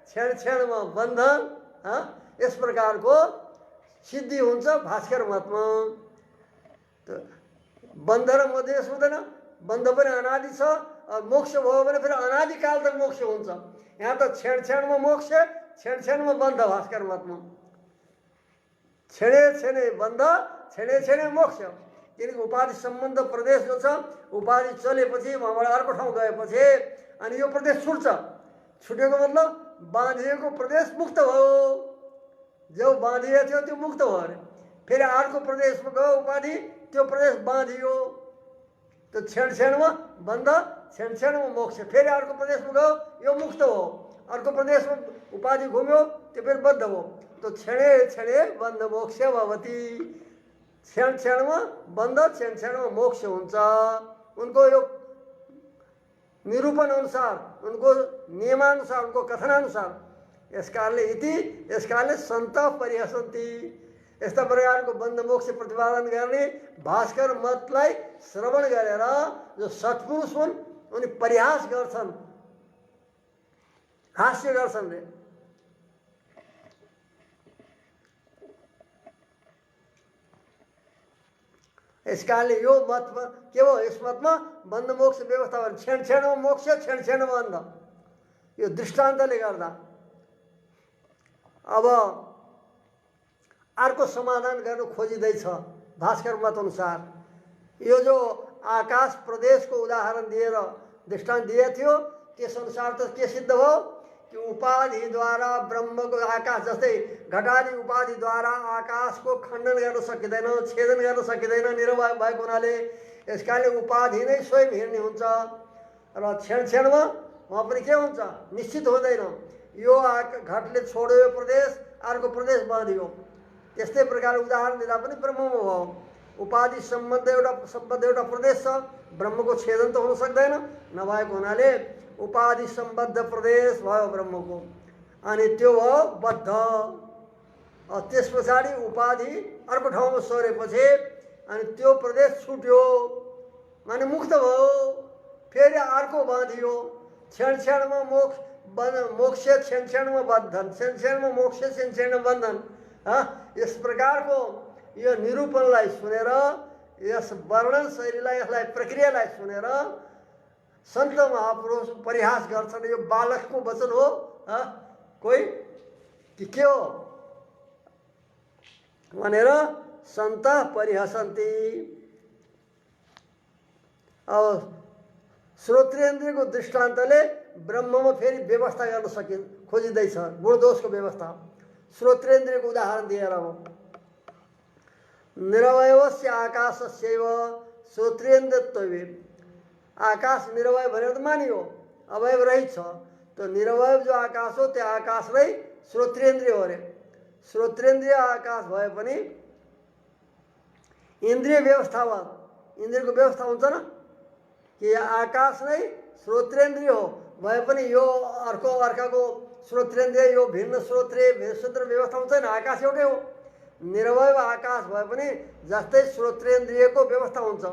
A: क्षण क्षणमा बन्धन, यस प्रकारको सिद्धि हुन्छ भास्कर मतमा। त बन्ध र मध्येस हुँदैन, बन्ध पनि अनादि छ, मोक्ष भयो भने फेरि अनादिकाल तक मोक्ष हुन्छ। यहाँ त क्षण क्षणमा मोक्ष, क्षण क्षणमा बन्ध भास्कर मतमा। क्षणे क्षणे बन्ध, क्षणे क्षणे मोक्ष। किनकि उपाधि सम्बन्ध प्रदेश जो छ, उपाधि चलेपछि वहाँबाट अर्को ठाउँ गएपछि अनि यो प्रदेश छुट्छ। छुटेको मतलब बाँधिएको प्रदेश मुक्त भयो, जो बाँधिएको थियो त्यो मुक्त भयो अरे। फेरि अर्को प्रदेशमा गयो उपाधि, त्यो प्रदेश बाँधियो। त क्षण क्षणमा बन्ध, क्षण क्षणमा मोक्ष। फेरि अर्को प्रदेशमा गयो, यो मुक्त भयो। अर्को प्रदेशमा उपाधि घुम्यो, त्यो फेरि बद्ध भयो। त क्षणे क्षणे बन्ध मोक्ष भवति। क्षण क्षणमा बन्ध, क्षण क्षणमा मोक्ष हुन्छ। उनको यो निरूपण अनुसार, उनको नियमानुसार, उनको कथनानुसार। यस कारणले इति, यस कारणले सन्त परिहसन्ति। यस्ता प्रकारको बन्ध मोक्ष प्रतिपादन गर्ने भास्कर मतलाई श्रवण गरेर जो सत्पुरुष हुन् उनी परिहास गर्छन्, हास्य गर्छन् रे। यस कारणले यो मतमा के हो, यस मतमा बन्ध मोक्ष व्यवस्था भयो। क्षण क्षणमा मोक्ष, क्षण क्षणमा बन्ध, यो दृष्टान्तले गर्दा। अब अर्को समाधान गर्नु खोजिँदैछ भास्कर मत अनुसार। यो जो आकाश प्रदेशको उदाहरण दिएर दृष्टान्त दिएको थियो त्यस अनुसार त के सिद्ध भयो कि उपाधिद्वारा ब्रह्मको आकाश, जस्तै घटादि उपाधिद्वारा आकाशको खण्डन गर्न सकिँदैन, छेदन गर्न सकिँदैन निरवय भएको हुनाले। यस कारणले उपाधि नै स्वयं हिँड्ने हुन्छ र क्षण क्षणमा उहाँ पनि के हुन्छ, निश्चित हुँदैन। यो घटले छोड्यो प्रदेश, अर्को प्रदेश बाँधियो। त्यस्तै प्रकार उदाहरण दिँदा पनि ब्रह्ममा भयो। उपाधि सम्बन्ध एउटा प्रदेश छ, ब्रह्मको छेदन त हुन सक्दैन, नभएको हुनाले उपाधि सम्बद्ध प्रदेश भयो ब्रह्मको। अनि त्यो भयो बद्ध। त्यस पछाडि उपाधि अर्को ठाउँमा सरेपछि अनि त्यो प्रदेश छुट्यो, माने मुक्त भयो। फेरि अर्को बाँधियो। क्षण क्षणमा मोक्ष, क्षण क्षणमा बन्धन, क्षण क्षणमा मोक्ष, क्षण क्षणमा बन्धन। यस प्रकारको यो निरूपणलाई सुनेर, यस वर्णन शैलीलाई, यसलाई प्रक्रियालाई सुनेर सन्त महापुरुष परिहास गर्छन्। यो बालकको वचन हो कोही कि के हो भनेर सन्त परिहसन्ति। अब श्रोत्रेन्द्रियको दृष्टान्तले ब्रह्ममा फेरि व्यवस्था गर्न खोजिँदैछ, गुणदोषको व्यवस्था। श्रोत्रेन्द्रियको उदाहरण दिएर हो। निरवयवस्य आकाशस्यैव श्रोत्रेन्द्रियत्वे। आकाश निरवय भनेर त मानियो, अवयव रहित छ। तो निरवय जो आकाश हो त्यो आकाश नै श्रोत्रेन्द्रिय हो अरे। श्रोत्रेन्द्रिय आकाश भए पनि इन्द्रिय व्यवस्थावाद, इन्द्रियको व्यवस्था हुन्छ न कि आकाश नै श्रोत्रेन्द्रिय हो भए पनि यो अर्काको श्रोत्रेन्द्रिय, यो भिन्न श्रोत्र व्यवस्था हुन्छ नि। आकाश एउटै हो। निरवय आकाश भए पनि जस्तै श्रोत्रेन्द्रियको व्यवस्था हुन्छ।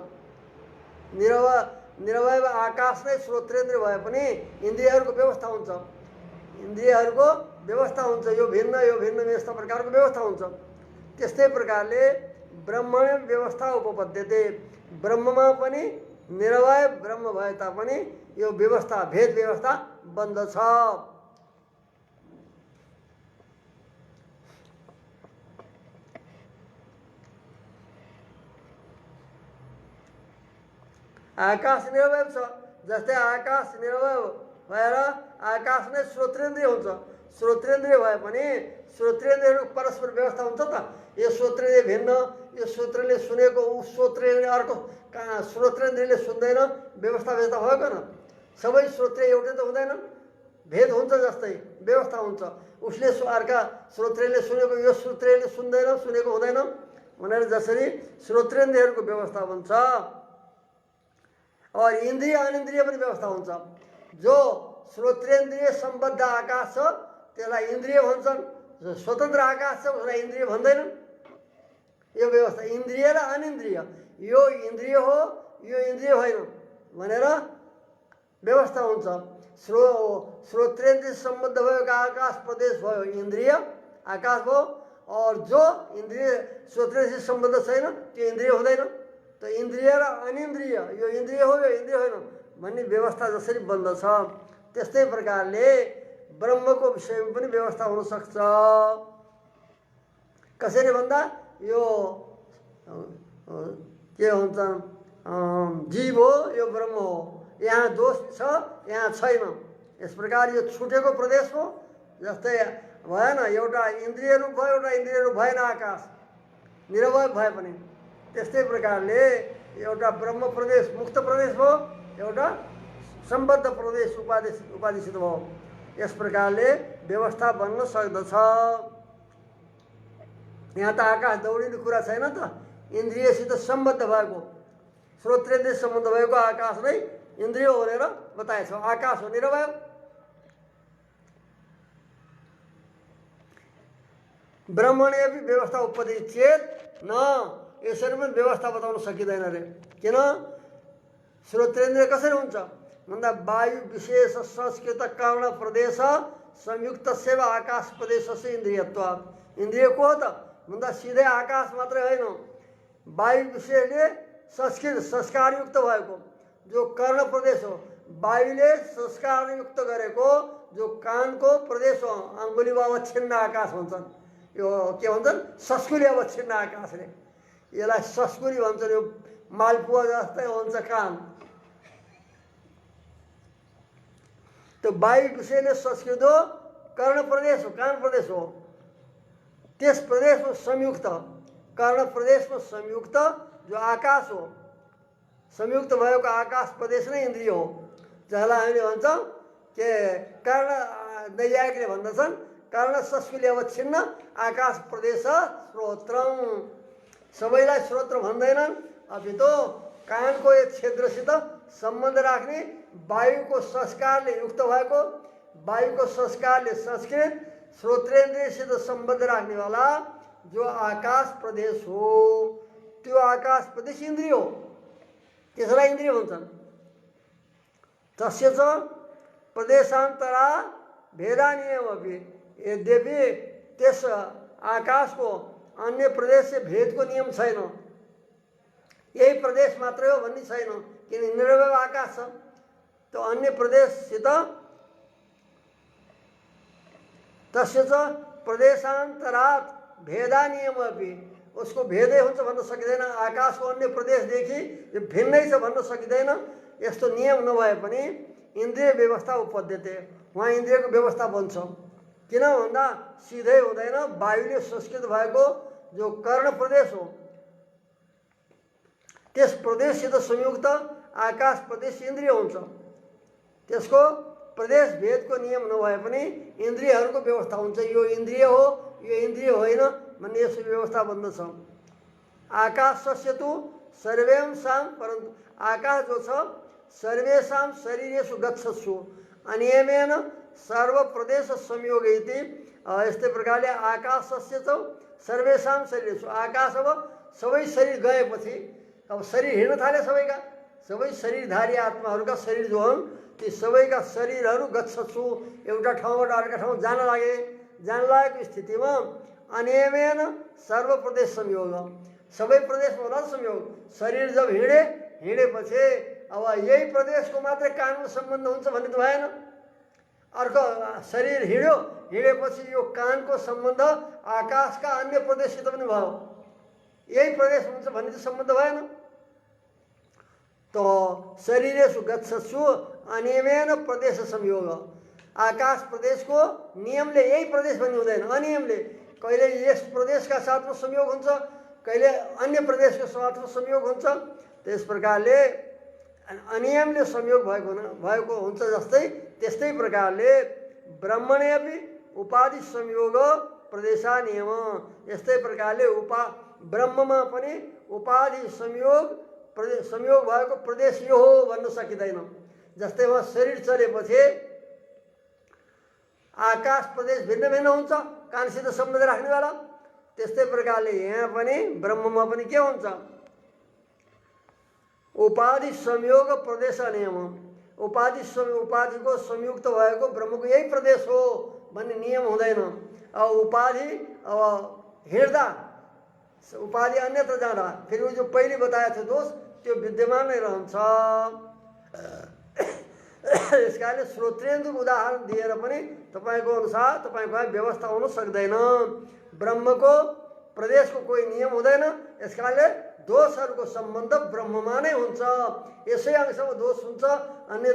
A: निरवय आकाश नै श्रोत्रेन्द्रिय भए पनि इन्द्रियहरूको व्यवस्था हुन्छ। इन्द्रियहरूको व्यवस्था हुन्छ, यो भिन्न यस्ता प्रकारको व्यवस्था हुन्छ। त्यस्तै प्रकारले ब्रह्मणे व्यवस्था उपपद्यते। ब्रह्ममा पनि निरवय ब्रह्म भए तापनि यो व्यवस्था, भेद व्यवस्था बन्दछ। आकाश निरवय छ, जस्तै आकाश निरवय भएर आकाश नै श्रोत्रेन्द्रिय हुन्छ। श्रोत्रेन्द्रिय भए पनि श्रोत्रेन्द्रियको परस्पर व्यवस्था हुन्छ त। यो श्रोत्रेन्द्रिय भिन्न, यो श्रोत्रले सुनेको श्रोत्रेन्द्रिय अर्को श्रोत्रेन्द्रियले सुन्दैन, व्यवस्था भएको न। सबै श्रोत्रिय एउटै त हुँदैनन्, भेद हुन्छ। जस्तै व्यवस्था हुन्छ, उसले अर्का श्रोत्रियले सुनेको यो श्रोत्रियले सुन्दैन, सुनेको हुँदैन भनेर जसरी श्रोत्रेन्द्रियहरूको व्यवस्था हुन्छ। और इन्द्रिय अनिन्द्रिय पनि व्यवस्था हुन्छ। जो श्रोत्रेन्द्रिय सम्बद्ध आकाश छ त्यसलाई इन्द्रिय भन्छन्, जो स्वतन्त्र आकाश छ उसलाई इन्द्रिय भन्दैनन्। यो व्यवस्था इन्द्रिय र अनिन्द्रिय, यो इन्द्रिय हो यो इन्द्रिय होइन भनेर व्यवस्था हुन्छ। श्रोत्रेन्द्रिय सम्बद्ध भएको आकाश प्रदेश भयो इन्द्रिय आकाश भयो, और जो इन्द्रिय श्रोत्रेन्द्रिय सम्बद्ध छैन त्यो इन्द्रिय हुँदैन। त इन्द्रिय र अनिन्द्रिय, यो इन्द्रिय हो यो इन्द्रिय होइन भन्ने व्यवस्था जसरी बन्दछ त्यस्तै प्रकारले ब्रह्मको विषयमा पनि व्यवस्था हुनसक्छ। कसरी भन्दा यो के भन्छ जीव हो यो ब्रह्म हो, यहाँ दोष छ यहाँ छैन। यस प्रकार यो छुटेको प्रदेश हो। जस्तै भएन एउटा इन्द्रिय रूप भयो एउटा इन्द्रिय रूप भएन आकाश निरवय भए पनि, त्यस्तै प्रकारले एउटा ब्रह्म प्रदेश मुक्त प्रदेश भयो, एउटा सम्बद्ध प्रदेश उपाधिसित भयो। यस प्रकारले व्यवस्था बन्न सक्दछ। यहाँ त आकाश दौडिने कुरा छैन त, इन्द्रियसित सम्बद्ध भएको श्रोत्रेन्द्रिय सम्बन्ध भएको आकाश नै इन्द्रिय हो भनेर बताएछ। आकाश हो निरवय। ब्रह्मणे अपि व्यवस्था उपपदि चेत न, यसरी पनि व्यवस्था बताउन सकिँदैन रे। किन? श्रोत्रेन्द्रिय कसरी हुन्छ भन्दा वायु विशेष संस्कृत कर्ण प्रदेश संयुक्त सेवा आकाश प्रदेश से इन्द्रियत्व। इन्द्रिय को हो त भन्दा सिधै आकाश मात्रै होइन, वायु विशेषले संस्कृत संस्कारयुक्त भएको जो कर्ण प्रदेश हो, वायुले संस्कारयुक्त गरेको जो कानको प्रदेश हो, अङ्गुली अवच्छिन्न आकाश भन्छन्। यो के भन्छन् सस्कुली अवच्छिन्न आकाशले, यसलाई सस्कुली भन्छन्। यो मालपुवा जस्तै हुन्छ कान। त्यो वायु विषयले संस्कृत हो, कर्ण प्रदेश हो, कान प्रदेश हो। त्यस प्रदेशमा संयुक्त कर्ण प्रदेशमा संयुक्त जो आकाश हो, संयुक्त भएको आकाश प्रदेश नै इन्द्रिय हो। जसलाई हामीले भन्छौँ के कर्ण नैयायिकले भन्दछन् कर्ण सस्कुली अवच्छिन्न आकाश प्रदेश श्रोत्रम। सबैलाई श्रोत्र भन्दैनन्, अपितो कानको एक क्षेत्रसित सम्बन्ध राख्ने वायुको संस्कारले युक्त भएको, वायुको संस्कारले संस्कृत श्रोत्रेन्द्रियसित सम्बन्ध राख्नेवाला जो आकाश प्रदेश हो त्यो आकाश प्रदेश इन्द्रिय हो। त्यसलाई इन्द्रिय भन्छन्। तस्य च प्रदेशान्तरा भेदानियमपि, यद्यपि त्यस आकाशको अन्य प्रदेश से भेदको नियम छैन, यही प्रदेश मात्रै हो भन्ने छैन। किन निरवय आकाश छ, त्यो अन्य प्रदेशसित तस्य च प्रदेशान्तरात् भेदानियमपि, उसको भेदै हुन्छ भन्न सकिँदैन। आकाशको अन्य प्रदेशदेखि यो भिन्नै छ भन्न सकिँदैन। यस्तो नियम नभए पनि इन्द्रिय व्यवस्था उपपद्यते, वहाँ इन्द्रियको व्यवस्था बन्छ। किन भन्दा सिधै हुँदैन, वायुले संस्कृत भएको जो कर्ण प्रदेश हो त्यस प्रदेशसित संयुक्त आकाश प्रदेश इन्द्रिय हुन्छ। त्यसको प्रदेश भेदको नियम नभए पनि इन्द्रियहरूको व्यवस्था हुन्छ। यो इन्द्रिय हो यो इन्द्रिय होइन भन्ने यसो व्यवस्था बन्दछ। आकाशस्य तु सर्वेषां, परन्तु आकाश जो छ सर्वेषां शरीरेषु गच्छत्सु अनियमेन सर्व प्रदेश संयोग इति। यस्तै प्रकारले आकाशस्य त सर्वेषां शरीरेषु, आकाश अब सबै शरीर गएपछि, अब शरीर हिँड्न थाले सबैका, सबै शरीरधारी आत्माहरूका शरीर जो हुन् ती सबैका शरीरहरू गच्छत्सु, एउटा ठाउँबाट अर्का ठाउँ जान लागेको स्थितिमा अनियमेन सर्व प्रदेश संयोग, सबै प्रदेशमा होला संयोग। शरीर जब हिँडेपछि अब यही प्रदेशको मात्रै कानको सम्बन्ध हुन्छ भन्ने त भएन। अर्को शरीर हिँडेपछि यो कानको सम्बन्ध आकाशका अन्य प्रदेशसित पनि भयो, यही प्रदेश हुन्छ भन्ने त सम्बन्ध भएन। तो शरीरेषु गच्छत्सु अनियमेन प्रदेश संयोग, आकाश प्रदेशको नियमले यही प्रदेश भन्ने हुँदैन, अनियमले कहिले यस प्रदेशका साथमा संयोग हुन्छ, कहिले अन्य प्रदेशको साथमा संयोग हुन्छ। त्यस प्रकारले अनियमले संयोग भएको हुन्छ। जस्तै त्यस्तै प्रकारले ब्रह्मणे अपि उपाधि संयोग प्रदेशा नियम, यस्तै प्रकारले ब्रह्ममा पनि उपाधि संयोग संयोग भएको प्रदेश यो हो भन्न सकिँदैन। जस्तै उहाँ शरीर चलेपछि आकाश प्रदेश भिन्न भिन्न हुन्छ कानसित सम्बन्ध राख्नेवाला। त्यस्तै प्रकारले यहाँ पनि ब्रह्ममा पनि के हुन्छ, उपाधि संयोग प्रदेश नियम। उपाधिको संयुक्त भएको ब्रह्मको यही प्रदेश हो भन्ने नियम हुँदैन। अब उपाधि अब हिँड्दा उपाधि अन्यत्र जाँदा फेरि जो पहिले बताएको थियो दोष त्यो विद्यमान नै रहन्छ। यस कारणले श्रोत्रेन्द्रको उदाहरण दिएर पनि तपाईँको अनुसार तपाईँको व्यवस्था हुन सक्दैन। ब्रह्मको प्रदेशको कोही नियम हुँदैन। यस कारणले दोषहरूको सम्बन्ध ब्रह्ममा नै हुन्छ। यसै अंशमा दोष हुन्छ, अन्य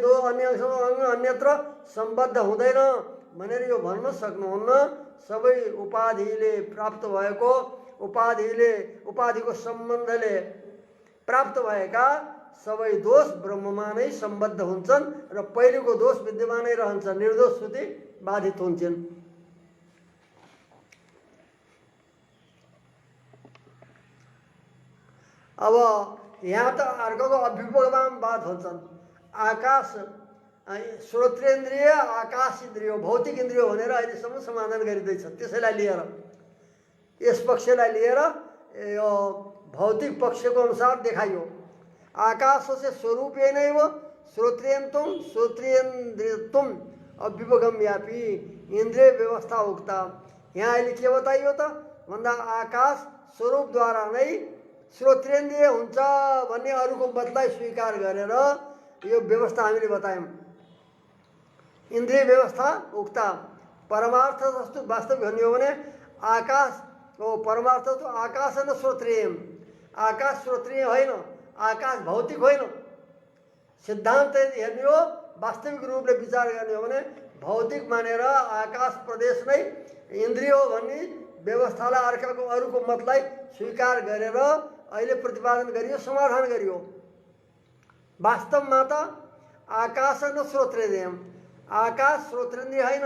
A: अंशमा अन्यत्र सम्बद्ध हुँदैन भनेर यो भन्न सक्नुहुन्न। सबै उपाधिले प्राप्त भएको उपाधिको सम्बन्धले प्राप्त भएका सबै दोष ब्रह्ममा नै सम्बद्ध हुन्छन् र पहिलेको दोष विद्यमानै रहन्छ, निर्दोष श्रुति बाधित हुन्छन्। अब यहाँ त अर्कोको अभ्युपगम बात हुन्छन्। आकाश श्रोत्रेन्द्रिय आकाश इन्द्रिय भौतिक इन्द्रिय भनेर अहिलेसम्म समाधान गरिँदैछ। त्यसैलाई लिएर यस पक्षलाई लिएर यो भौतिक पक्षको अनुसार देखाइयो। आकाशस्य स्वरूपेणैव श्रोत्रेन्द्रियत्वम् अभ्युपगम्यापि इन्द्रिय व्यवस्था उक्ता। यहाँ अहिले के बताइयो त भन्दा आकाश स्वरूपद्वारा नै श्रोत्रेन्द्रिय हुन्छ भन्ने अरूको मतलाई स्वीकार गरेर यो व्यवस्था हामीले बतायौँ। इन्द्रिय व्यवस्था उक्ता। परमार्थ जस्तो वास्तविक भन्ने हो भने आकाश हो परमार्थ तो आकाश न श्रोत्रिय। आकाश श्रोत्रिय होइन, आकाश भौतिक होइन। सिद्धान्त यदि हेर्ने हो वास्तविक रूपले विचार गर्ने हो भने भौतिक मानेर आकाश प्रदेश नै इन्द्रिय हो भन्ने व्यवस्थालाई अरूको मतलाई स्वीकार गरेर अहिले प्रतिपादन गरियो, समाधान गरियो। वास्तवमा त आकाश न श्रोत्रेन्द्रिय, आकाश श्रोत्रेन्द्रिय होइन।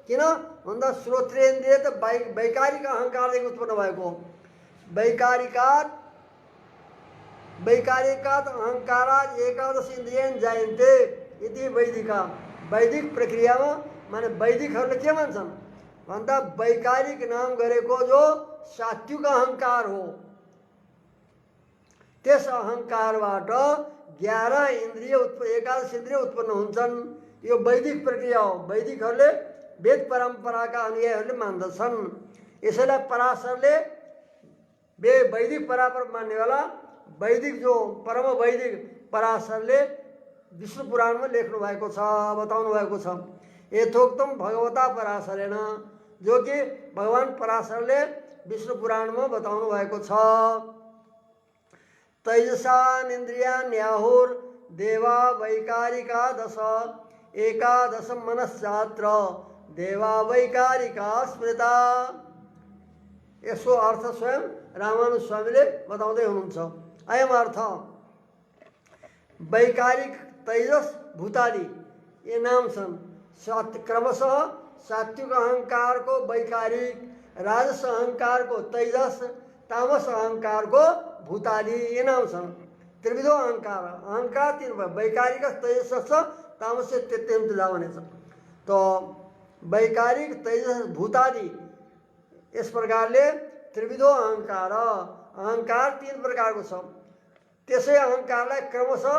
A: किन भन्दा श्रोत्रेन्द्रिय त वैकारिक अहङ्कारदेखि उत्पन्न भएको हो। वैकारिकात् अहङ्कारात् एकादश इन्द्रियान् जायन्ते इति वैदिका। वैदिक प्रक्रियामा माने वैदिकहरूले के भन्छन् भन्दा वैकारिक नाम गरेको जो सात्विक अहङ्कार हो त्यस अहङ्कारबाट 11 इन्द्रिय एकादश इन्द्रिय उत्पन्न हुन्छन्। यो वैदिक प्रक्रिया हो। वैदिकहरूले वेद परम्पराका अनुयायीहरूले मान्दछन्। यसैलाई पराशरले वैदिक परापर मान्नेवाला वैदिक जो परम वैदिक पराशरले विष्णु पुराणमा लेख्नु भएको छ, बताउनु भएको छ। यथोक्तम भगवता पराशरेण, जो कि भगवान पराशरले विष्णु पुराणमा बताउनु भएको छ। तैजसान् इन्द्रियान् न्याहुर देवा वैकारिका दश एकादश मनश्चात्र देवा वैकारिका स्मृता। यसको अर्थ स्वयं रामानुज स्वामीले बताउँदै हुनुहुन्छ। अयम अर्थ वैकारिक तैजस भूतादि ये नाम छन्। क्रमशः सात्विक अहंकार को वैकारिक, राजस अहंकार को तैजस, तामस अहंकार को भूतादि ये नाम छन्। त्रिविधो अहंकार, अहंकार तीन वैकारिक तैजस तामस त्यतिजा भनेछ। तो वैकारिक तैजस भूतादि इस प्रकारले त्रिविधो अहंकार, अहंकार 3 प्रकारको छ। त्यसै अहंकारलाई क्रमशः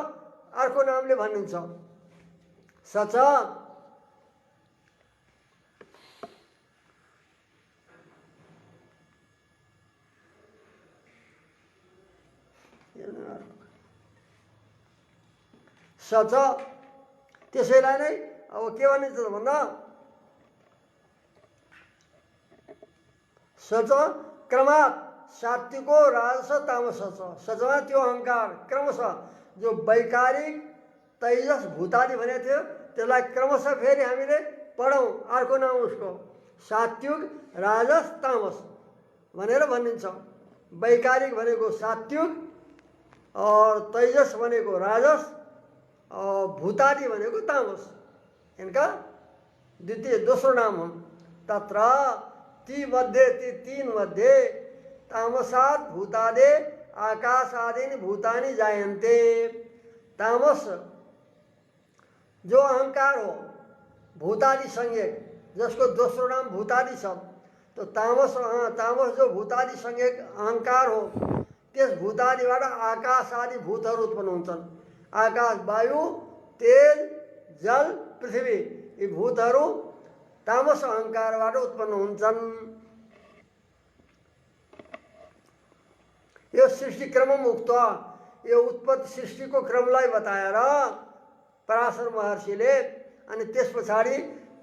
A: अर्को नामले भनिन्छ। सच सच त्यसैलाई नै अब के भनिन्छ भन्दा सच क्रमात् सात्विको राजस तामस छ। सचमा त्यो अहंकार क्रमशः जो वैकारिक तैजस भूतादि भनेको थियो त्यसलाई क्रमशः फेरि हामीले पढौँ। अर्को नाम उसको सात्विक राजस तामस भनेर भनिन्छ। वैकारिक भनेको सात्विक और तैजस भनेको राजस और भूतादि भनेको तामस। इनका दोस्रो नाम हुन्। तत्र ती 3 मध्ये तामसात् भूतादे आकाशादीनि भूतानि जायन्ते। तामस जो अहंकार हो, भूतादि संज्ञक, जसको दोस्रो नाम भूतादि छ, तो तामस जो भूतादि संज्ञक अहंकार हो, त्यस भूतादिबाट आकाश आदि भूतहरू उत्पन्न हुन्छन्। आकाश, वायु, तेज, जल, पृथ्वी, यी भूतहरू तामस अहंकारबाट उत्पन्न हुन्छन्। यो सृष्टि क्रमम उक्त, यो उत्पत्ति सृष्टिको क्रमलाई बताएर पराशर महर्षिले अनि त्यस पछाडि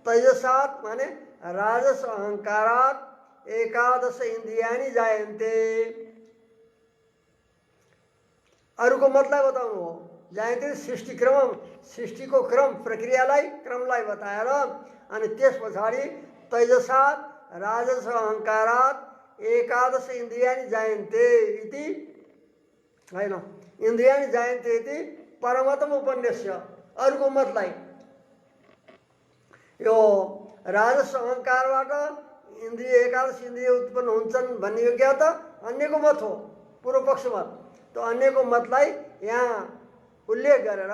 A: तैजसात माने राजस अहंकारात एकादश इन्द्रियाणि जायन्ते, अरूको मतलाई बताउनु हो। जायन्ते सृष्टि क्रम, सृष्टिको क्रम क्रमलाई बताएर अनि त्यस पछाडि तैजसात राजस अहंकारात एकादश इन्द्रियाणि जायन्ते इति हैन, इन्द्रियाणि जायन्ते इति परमतम उपन्यास्य, अरूको मतलाई यो राजस अहंकारबाट इन्द्रिय एकादश इन्द्रिय उत्पन्न हुन्छन् भन्ने यो क्या त अन्यको मत हो, पूर्व पक्ष मत। तो अन्यको मतलाई यहाँ उल्लेख गरेर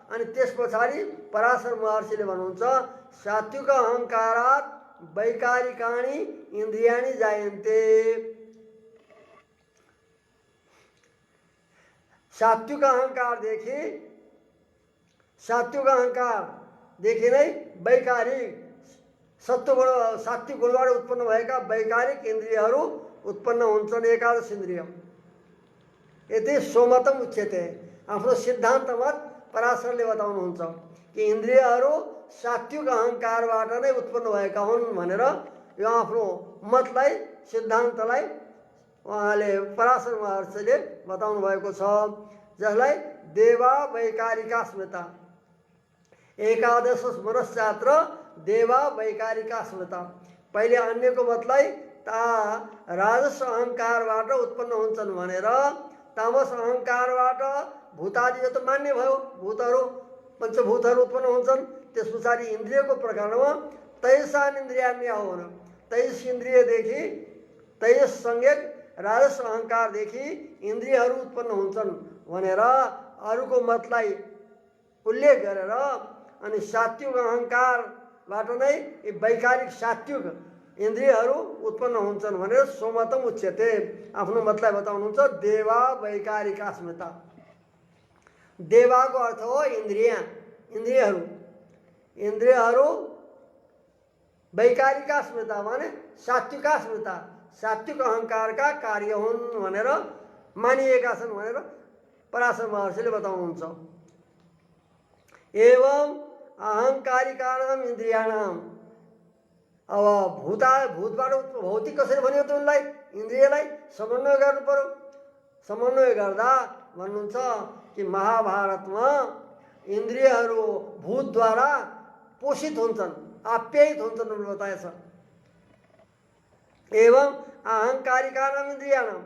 A: अनि त्यस पछाडि पराशर महर्षिले भन्नुहुन्छ सात्विक अहंकारात वैकारिकाणि इन्द्रियाणि जायन्ते। सात्विक अहंकारदेखि नै वैकारिक सात्विक गुणबाट उत्पन्न भएका वैकारिक इन्द्रियहरू उत्पन्न हुन्छन्, एकादश इन्द्रिय। यति सोमतम उच्यते, आफ्नो सिद्धान्त मत पराशरले बताउनुहुन्छ कि इन्द्रियहरू सात्विक अहंकारबाट नै उत्पन्न भएका हुन् भनेर यो आफ्नो मतलाई सिद्धान्तलाई उहाँले पराशर महर्षिले बताउनु भएको छ, जसलाई देवा वैकारिका स्मृता, एकादश मनश्चात्र देवा वैकारिका स्मृता। पहिले अन्यको मतलाई राजस अहंकारबाट उत्पन्न हुन्छन् भनेर तामस अहंकारबाट भूतादि यो त मान्य भयो, भूतहरू पञ्चभूतहरू उत्पन्न हुन्छन्। त्यस पछाडि इन्द्रियको प्रकरणमा तैजसान इन्द्रियाण्य हो भने तैजस इन्द्रियदेखि तैजस संज्ञक राजस अहंकारदेखि इन्द्रियहरू उत्पन्न हुन्छन् भनेर अरूको मतलाई उल्लेख गरेर अनि सात्विक अहंकारबाट नै वैकारिक सात्विक इन्द्रियहरू उत्पन्न हुन्छन् भनेर सोमतम उच्यते, आफ्नो मतलाई बताउनुहुन्छ देवा वैकारिका स्मृता। देवाको अर्थ हो इन्द्रियहरू, इन्द्रियहरू वैकारिका स्मृता माने सात्विका स्मृता, सात्विक अहंकारका कार्य हुन् भनेर मानिएका छन् भनेर पराशर महर्षिले बताउनुहुन्छ। एवं अहंकारिकाणाम इन्द्रियाणाम, अब भूतबाट भौतिक कसरी भन्यो त उनलाई, इन्द्रियलाई समन्वय गर्नु पर्यो। समन्वय गर्दा भन्नुहुन्छ कि महाभारतमा इन्द्रियहरू भूतद्वारा पोषित हुन्छन्, आप्यायित हुन्छन् भनेर बताएछ। एवं अहंकारिकाणाम इन्द्रियाणाम,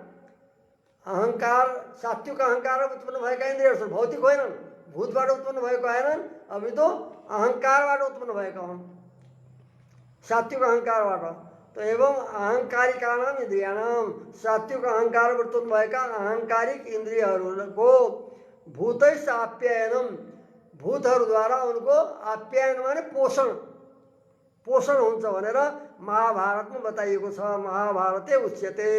A: अहंकार सात्विक अहंकार उत्पन्न भएका इन्द्रियहरू छन्, भौतिक होइनन्, भूतबाट उत्पन्न भएको आएनन्, अभी तो अहंकारबाट उत्पन्न भएका हुन्, सात्विक अहंकारबाट। तो एवं अहंकारिकाणाम इन्द्रियाणाम, सात्विक अहंकारबाट उत्पन्न भएका अहंकारिक इन्द्रियहरूको भूतैष आप्यायनम, भूतहरूद्वारा उनको आप्यायन माने पोषण हुन्छ भनेर महाभारतमा बताइएको छ। महाभारते उच्यते,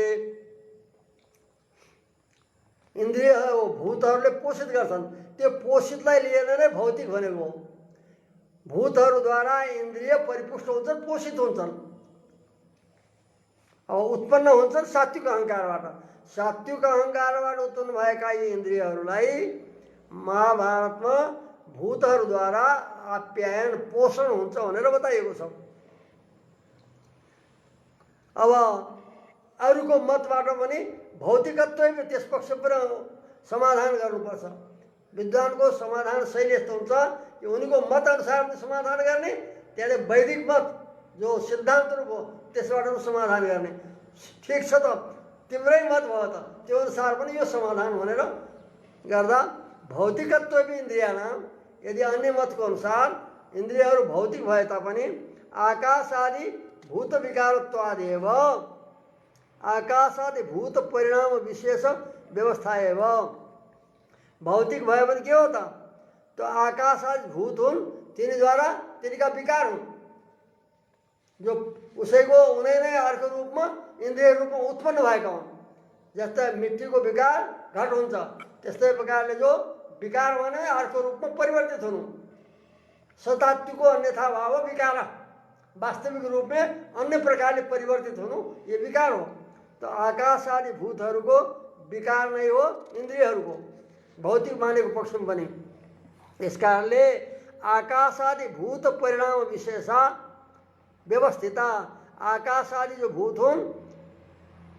A: इन्द्रिय भूतहरूले पोषित गर्छन्, त्यो पोषितलाई लिएर नै भौतिक भनेको हो। भूतहरूद्वारा इन्द्रिय परिपुष्ट हुन्छन्, पोषित हुन्छन्, अब उत्पन्न हुन्छन् सात्विक अहंकारबाट। सात्विक अहंकारबाट उत्पन्न भएका यी इन्द्रियहरूलाई महाभारतमा भूतहरूद्वारा आप्यायन पोषण हुन्छ भनेर बताइएको छ। अब अरूको मतबाट पनि भौतिकत्वै त्यस पक्ष पर समाधान गर्नुपर्छ। विद्वानको समाधान शैली यस्तो हुन्छ कि उनीको मत अनुसार समाधान गर्ने, त्यहाँले वैदिक मत जो सिद्धान्त रूप हो त्यसबाट समाधान गर्ने। ठिक छ त, तिम्रै मत भयो त, त्यो अनुसार पनि यो समाधान भनेर गर्दा भौतिकत्व इन्द्रियाणाम, यदि अन्य मतको अनुसार इन्द्रियहरू भौतिक भए तापनि आकाश आदि भूत विकारत्वादेव, आकाश आदि भूत परिणाम विशेष व्यवस्था एवं भौतिक भयो भने के हो त त्यो आकाश आदि भूत हुन् तिनीद्वारा तिनीका विकार हुन् जो उसैको उनै नै अर्को रूपमा इन्द्रिय रूपमा उत्पन्न भएका हुन् जस्तै मिट्टीको विकार घट हुन्छ त्यस्तै प्रकारले जो विकार भने अर्को रूपमा परिवर्तित हुनु सतात्विको अन्यथा भाव विकार वास्तविक रूप में अन्य प्रकारले परिवर्तित हुनु यो विकार हो तो आकाश आदि भूतहरूको विकार नै हो इन्द्रियहरूको भौतिक मानेको पक्षमा पनि यस कारणले आकाश आदि भूत परिणाम विशेषा व्यवस्थिता आकाश आदि जो भूत हुन्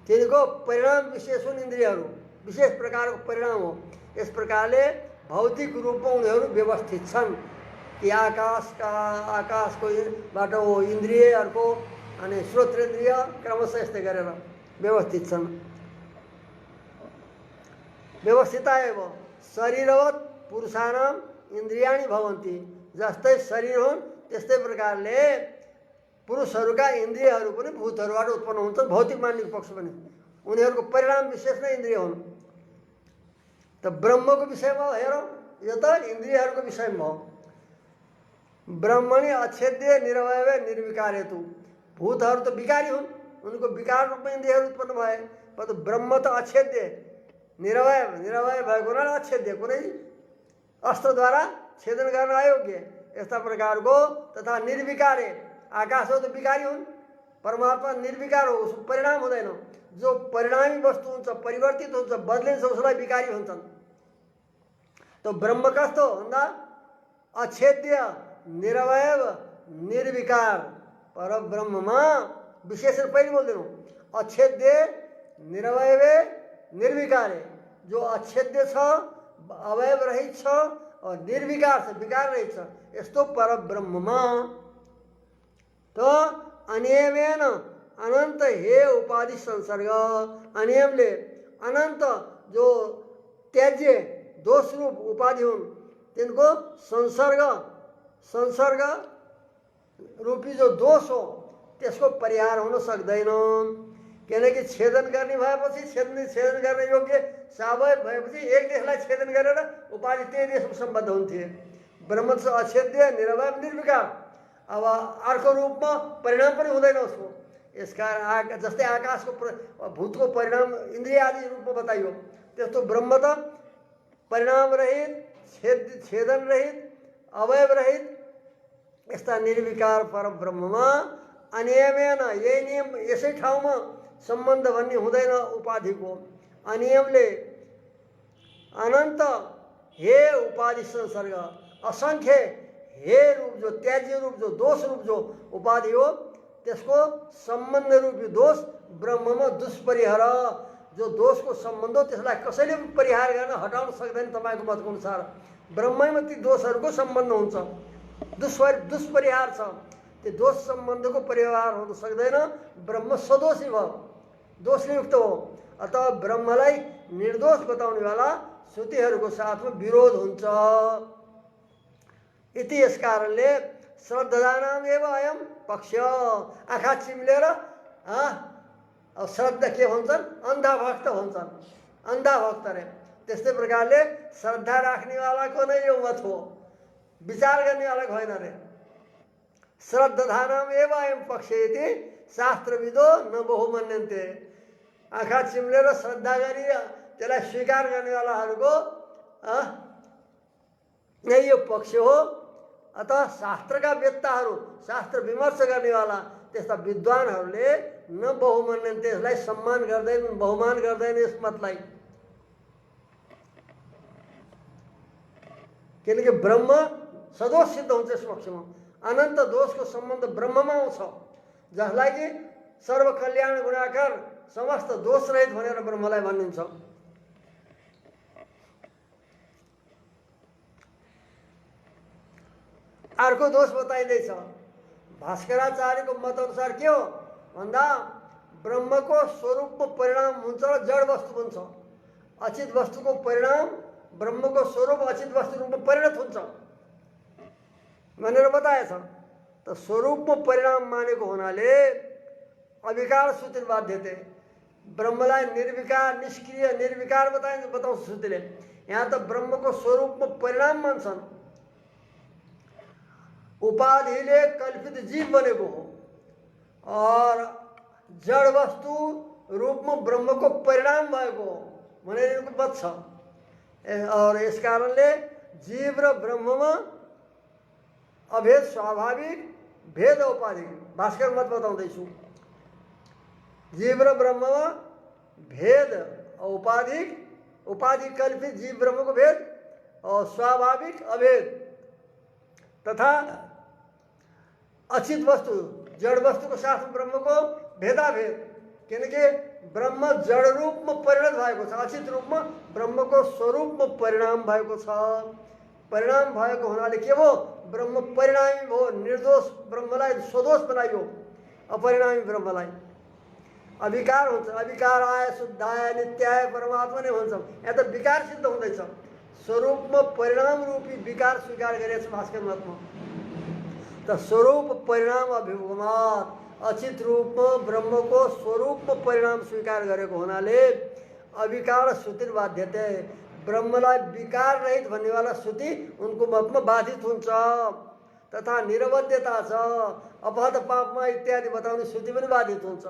A: तिनको परिणाम विशेष हुन् इन्द्रियहरू विशेष प्रकारको परिणाम हो यस प्रकारले भौतिक रूपमा उनीहरू व्यवस्थित छन् कि आकाशको बाट हो इन्द्रिय अर्को अनि श्रोत्रेन्द्रिय क्रमशः यस्तै गरेर व्यवस्थित छन् व्यवस्थिता एवं शरीरवत पुरुषाणाम इन्द्रियाणि भवन्ति जस्तै शरीर हुन् त्यस्तै प्रकारले पुरुषहरूका इन्द्रियहरू पनि भूतहरूबाट उत्पन्न हुन्छन् भौतिक मान्नेको पक्ष पनि उनीहरूको परिणाम विशेष नै इन्द्रिय हुन् त ब्रह्मको विषयमा हेरौँ यो त इन्द्रियहरूको विषयमा हो ब्रह्मणि अछेद्य निरवय निर्विकार हेतु भूतहरू त विकारी हुन् उनको विकार रूपमा इन्द्रियहरू उत्पन्न भए परन्तु ब्रह्म त अछेद्य निरवय भएको हुनाले अछेद्य कुनै अस्त्रद्वारा छेदन गर्न अयोग्य यस्ता प्रकारको तथा निर्विकारे आकाश हो त विकारी हुन् परमात्मा निर्विकार हो उसको परिणाम हुँदैन जो परिणामी वस्तु हुन्छ परिवर्तित हुन्छ बदलिन्छ उसलाई विकारी हुन्छन् त ब्रह्म कस्तो भन्दा अछेद्य निरवय निर्विकार पर ब्रह्ममा विशेषण पहिले बोल्दैनौँ अछेद्य निरवय निर्विकार जो अछेद्य छ अवयव रहित छ और निर्विकार छ विकार रहित छ यस्तो पर ब्रह्ममा त अनियमेन अनंत हे उपाधि संसर्ग अनियमले अनंत जो त्याज्य दोष रूप उपाधि हुन् तिनको संसर्ग रूपी जो दोष हो त्यसको परिहार हुन सक्दैन किनकि छेदन गर्ने भएपछि छेदन गर्ने योग्य सावय भएपछि एक देशलाई छेदन गरेर उपाधि त्यही देशमा सम्बद्ध हुन्थे ब्रह्म अछेद्य निरवय निर्विकार अब अर्को रूपमा परिणाम पनि हुँदैन उसको यसकारण जस्तै आकाशको भूतको परिणाम इन्द्रिय आदि रूपमा बताइयो त्यस्तो ब्रह्म त परिणाम रहित छेदन रहित अवयव रहित यस्ता निर्विकार पर ब्रह्ममा अनियमेन यही नियम यसै ठाउँमा सम्बन्ध भन्ने हुँदैन उपाधिको अनियमले अनन्त हे उपाधि संसर्ग असंख्य हे रूप जो त्याज्य रूप जो दोष रूप जो उपाधि हो त्यसको सम्बन्ध रूपी दोष ब्रह्ममा दुष्परिहार जो दोषको सम्बन्ध हो त्यसलाई कसैले परिहार गर्न हटाउन सक्दैन तपाईको मतको अनुसार ब्रह्मैमा ती दोषहरूको सम्बन्ध हुन्छ दुष्परिहार छ त्यो दोष सम्बन्धको परिहार हुन सक्दैन ब्रह्म सदोषी भयो दोषयुक्त हो अतः ब्रह्मलाई निर्दोष बताउनेवाला श्रुतिहरूको साथमा विरोध हुन्छ इति यस कारणले श्रद्धानाम एवं अयम पक्ष आँखा चिम्लेर अब श्रद्धा के भन्छन् अन्धाभक्त भन्छन् अन्धाभक्त रे त्यस्तै प्रकारले श्रद्धा राख्नेवालाको नै यो मत हो विचार गर्नेवालाको होइन रे श्रद्धानाम एवं अयम पक्ष इति शास्त्रविदो न बहु मन्यन्ते आँखा चिम्लेर श्रद्धा गरी त्यसलाई स्वीकार गर्नेवालाहरूको नै यो पक्ष हो अतः शास्त्रका वेत्ताहरू शास्त्र विमर्श गर्नेवाला त्यस्ता विद्वानहरूले न बहुमन्यन्ते यसलाई सम्मान गर्दैनन् बहुमान गर्दैन यस मतलाई किनकि ब्रह्म सदोष सिद्ध हुन्छ यस पक्षमा अनन्त दोषको सम्बन्ध ब्रह्ममा आउँछ जसलाई कि सर्वकल्याण गुणाकार समस्त दोष रहित भनेर ब्रह्मलाई भनिन्छ अर्को दोष बताइँदैछ भास्कराचार्यको मत अनुसार के हो भन्दा ब्रह्मको स्वरूपको परिणाम हुन्छ र जड वस्तु हुन्छ अचित वस्तुको परिणाम ब्रह्मको स्वरूप अचित वस्तु रूपमा परिणत हुन्छ भनेर बताएछ त स्वरूपमा परिणाम मानेको हुनाले अविकार सूत्र बाध्यते ब्रह्मलाई निर्विकार निष्क्रिय निर्विकार बताउँछ श्रुतिले। यहाँ त ब्रह्मको स्वरूपमा परिणाम मान्छन्। उपाधिले कल्पित जीव बनेको हो और जड वस्तु रूपमा ब्रह्मको परिणाम भएको हो भनेर यिनको मत छ। और यस कारणले जीव र ब्रह्ममा अभेद स्वाभाविक, भेद औपाधिक भास्कर मत बताउँदैछु। जीव र ब्रह्ममा भेद औपाधिक, उपाधि कल्पित जीव ब्रह्मको भेद और स्वाभाविक अभेद तथा अचित वस्तु जड़ वस्तुको साथ ब्रह्मको भेदाभेद। किनकि ब्रह्म जड़ रूपमा परिणत भएको छ, अचित रूपमा ब्रह्मको स्वरूपमा परिणाम भएको छ। परिणाम भएको हुनाले के भयो? ब्रह्म परिणामी भयो। निर्दोष ब्रह्मलाई स्वदोष बनाइयो, अपरिणामी ब्रह्मलाई अविकार हुन्छ। अविकार आय शुद्धाय नित्याय परमात्मा नै भन्छ। यहाँ त विकार सिद्ध हुँदैछ। स्वरूपमा परिणाम रूपी विकार स्वीकार गरेको छ भास्कर मतमा। त स्वरूप परिणाम अभिगमात अचित रूपमा ब्रह्मको स्वरूपमा परिणाम स्वीकार गरेको हुनाले अविकार श्रुति बाध्यते। ब्रह्मलाई विकार रहित भन्नेवाला श्रुति उनको मतमा बाधित हुन्छ। तथा निरवध्यता छ, अपहत पापमा इत्यादि बताउने श्रुति पनि बाधित हुन्छ।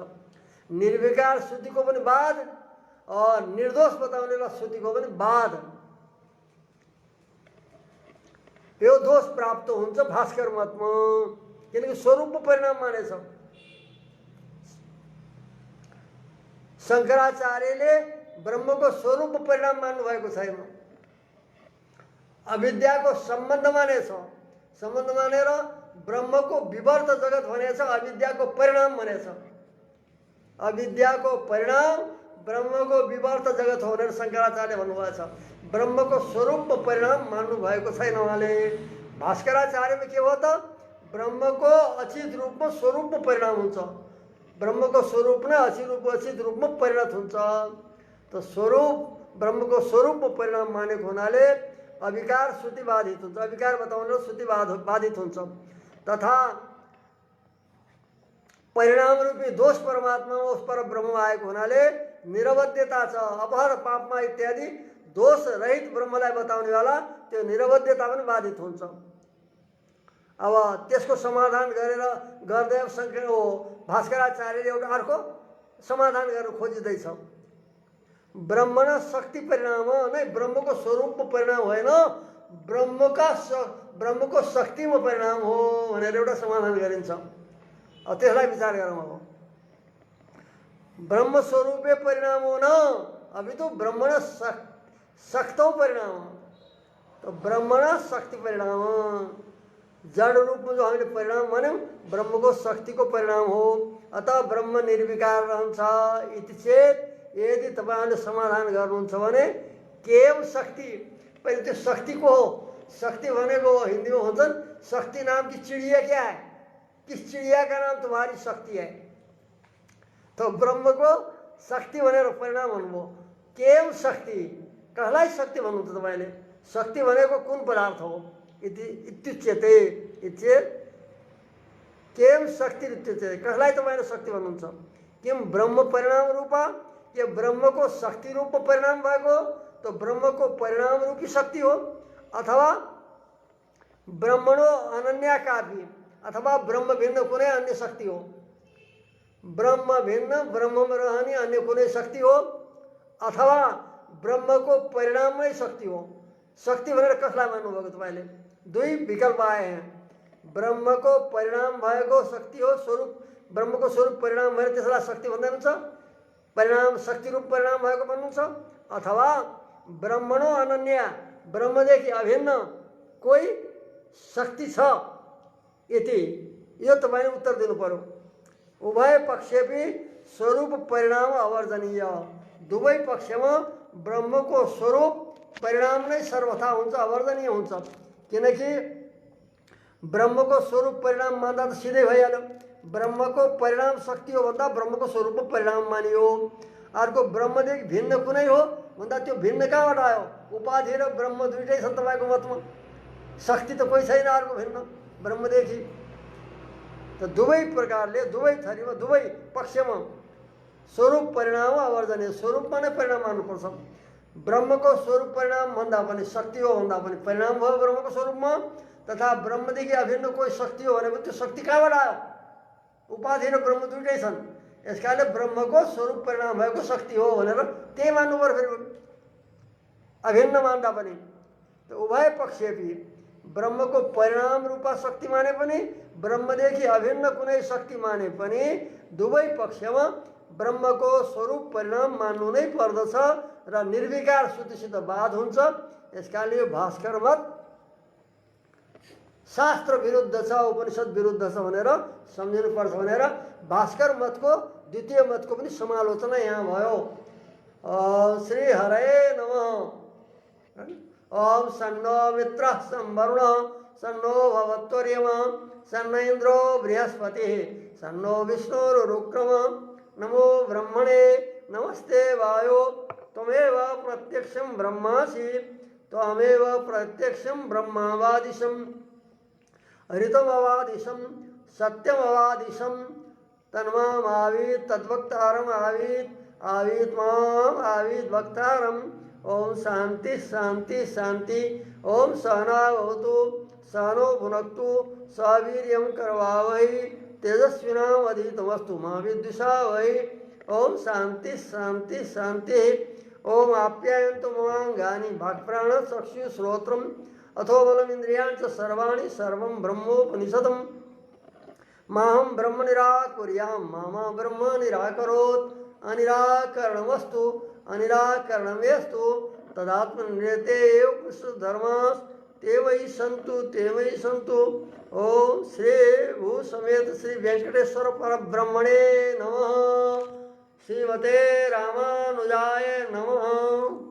A: निर्विकार श्रुतिको पनि बाध और निर्दोष बताउनेवाला श्रुतिको पनि बाध, यो दोष प्राप्त हुन्छ भास्कर मतमा। किनकि स्वरूपमा परिणाम मानेछ। शंकराचार्यले ब्रह्मको स्वरूपमा परिणाम मान्नु भएको छैन। अविद्याको सम्बन्ध मानेछ। सम्बन्ध मानेर ब्रह्मको विवर्त जगत भनेछ, अविद्याको परिणाम भनेछ। अविद्याको परिणाम ब्रह्मको विवर्त जगत हो भनेर शंकराचार्यले भन्नुभएको छ। ब्रह्मको स्वरूपमा परिणाम मान्नु भएको छैन उहाँले। भास्कराचार्यमा के हो त? ब्रह्मको अचित रूपमा स्वरूपमा परिणाम हुन्छ। ब्रह्मको स्वरूप नै अचित रूपमा परिणत हुन्छ। त स्वरूप ब्रह्मको स्वरूपमा परिणाम मानेको हुनाले अविकार श्रुति बाधित हुन्छ। अविकार बताउन श्रुति बाधित हुन्छ। तथा परिणाम रूपी दोष परमात्मामा उस पर ब्रह्म आएको हुनाले निरवध्यता छ। अपहर पापमा इत्यादि दोष रहित ब्रह्मलाई बताउनेवाला त्यो निरवध्यता पनि बाधित हुन्छ। अब त्यसको समाधान गरेर गर्दै शंकर भास्कराचार्यले एउटा अर्को समाधान गर्न खोजिँदैछ। ब्रह्म न शक्ति परिणाम नै ब्रह्मको स्वरूपमा परिणाम होइन, ब्रह्मको शक्तिमा परिणाम हो भनेर एउटा समाधान गरिन्छ। अब त्यसलाई विचार गरौँ। अब ब्रह्म स्वरूपे परिणाम हो न, अभी तो ब्रह्म न शक्तौ परिणाम। तो ब्रह्म न शक्ति परिणाम, जड़ रूप में जो हामीले परिणाम मान्यौँ ब्रह्मको शक्तिको परिणाम हो। अतः ब्रह्म निर्विकार रहन्छ। इति चेत यदि तपाईहरुले समाधान गर्नुहुन्छ भने केवल शक्ति, पहिले त्यो शक्तिको हो। शक्ति भनेको हिंदी में भन्छन् शक्ति नाम की चिड़िया क्या है, किस चिड़िया का नाम तुम्हारी शक्ति है। तो ब्रह्म को शक्ति भनेर परिणाम भन्नुभयो। केवल शक्ति, कसलाई शक्ति भन्नुहुन्छ तपाईले? शक्ति भनेको कुन पदार्थ हो? इत्युच्यते इत्येत केवल शक्ति इत्युच्यते। कसलाई तपाईले शक्ति भन्नुहुन्छ? किम ब्रह्म परिणाम रूपा, ये ब्रह्म को शक्ति रूप परिणाम भएको तो ब्रह्म को परिणाम रूपी शक्ति हो, अथवा ब्रह्मणो अनन्या कापी, अथवा ब्रह्म भिन्न कुनै अन्य शक्ति हो। ब्रह्म भिन्न ब्रह्ममा रहने अन्य कुनै शक्ति हो, अथवा ब्रह्म को परिणाममै शक्ति हो। शक्ति भनेर कसलाई मान्नुभएको तपाईले? दुई विकल्प आए हैं। ब्रह्म को परिणाम भएको शक्ति हो, स्वरूप ब्रह्म को स्वरूप परिणाम भएर त्यसलाई शक्ति भन्नुहुन्छ, परिणाम शक्ति रूप परिणाम भएको भन्नुहुन्छ, अथवा ब्रह्मणो अनन्या, ब्रह्मदेखि अभिन्न कोही शक्ति छ यति। यो तपाईले उत्तर दिनु पर्यो। उभय पक्षेपि स्वरूप परिणाम अवर्जनीय। दुवै पक्षमा ब्रह्मको स्वरूप परिणाम नै सर्वथा हुन्छ, अवर्जनीय हुन्छ। किनकि ब्रह्मको स्वरूप परिणाम मान्दा त सिधै भइहाल्यो। ब्रह्मको परिणाम शक्ति हो भन्दा ब्रह्मको स्वरूपको परिणाम मानियो। अर्को ब्रह्मदेखि भिन्न कुनै हो भन्दा त्यो भिन्न कहाँबाट आयो? उपाधि र ब्रह्म दुईटै छन् तपाईको मतमा। शक्ति त कोही छैन अर्को भिन्न ब्रह्मदेखि। त दुवै प्रकारले दुवै थरीमा दुवै पक्षमा स्वरूप परिणाम आवर्जन, स्वरूपमा नै परिणाम मान्नुपर्छ। ब्रह्मको स्वरूप परिणाम भन्दा पनि शक्ति हो भन्दा पनि परिणाम भयो ब्रह्मको स्वरूपमा, तथा ब्रह्मदेखि अभिन्न कोही शक्ति हो भने पनि त्यो शक्ति कहाँबाट आयो? उपाधि र ब्रह्म दुइटै छन्, यस कारणले ब्रह्मको स्वरूप परिणाम भएको शक्ति हो भनेर त्यही मान्नु पर्यो। फेरि अभिन्न मान्दा पनि त उभय पक्षेपि ब्रह्मको परिणाम रूपा शक्ति माने पनि ब्रह्मदेखि अभिन्न कुनै शक्ति माने पनि दुवै पक्षमा ब्रह्मको स्वरूप परिणाम मान्नु नै पर्दछ र निर्विकार श्रुतिसित वाद हुन्छ। यस कारणले यो भास्कर मत शास्त्र विरुद्ध छ, उपनिषद विरुद्ध छ भनेर सम्झिनुपर्छ भनेर भास्कर मतको द्वितीय मतको पनि समालोचना यहाँ भयो। श्री हरे नमः। ओम सन्नो मित्रः संवरुण सन्नो भवत्वर्यमा सन्न इन्द्रो बृहस्पतिः सन्नो विष्णुरुक्रम नमो ब्रह्मणे नमस्ते वायो त्वमेव प्रत्यक्षं ब्रह्मासि त्वमेव प्रत्यक्षं ब्रह्मावादिशं ऋतमवादिशं सत्यमवादिशं तन्मामावीत् तद्वक्तारम् आवीत् आवीत् माम् आवीत् वक्तारम्। ओम शांति शांति शांति। ओम सहना भवतु सहनो भुनक्तु सवीर्यं करवावहै तेजस्विनावधीतमस्तु मा विद्विषावहै। ओम शांति शांति शांति। ओम आप्यायन्तु ममाङ्गानि वाक्प्राणचक्षु श्रोत्रम् अथो बलमिन्द्रियाणि च सर्वाणि सर्वं ब्रह्मोपनिषदम्। माहं ब्रह्म निराकुर्यां मा ब्रह्म निराकरोत्। अनिराकरणमस्तु अनिराकरणमेस्तु तदात्मनिरते एव धर्मास् ते वै सन्तु ते वै सन्तु। ओम श्री भू समेत श्री वेंकटेश्वर परब्रह्मणे नमः। श्रीमते रामानुजाय नमः।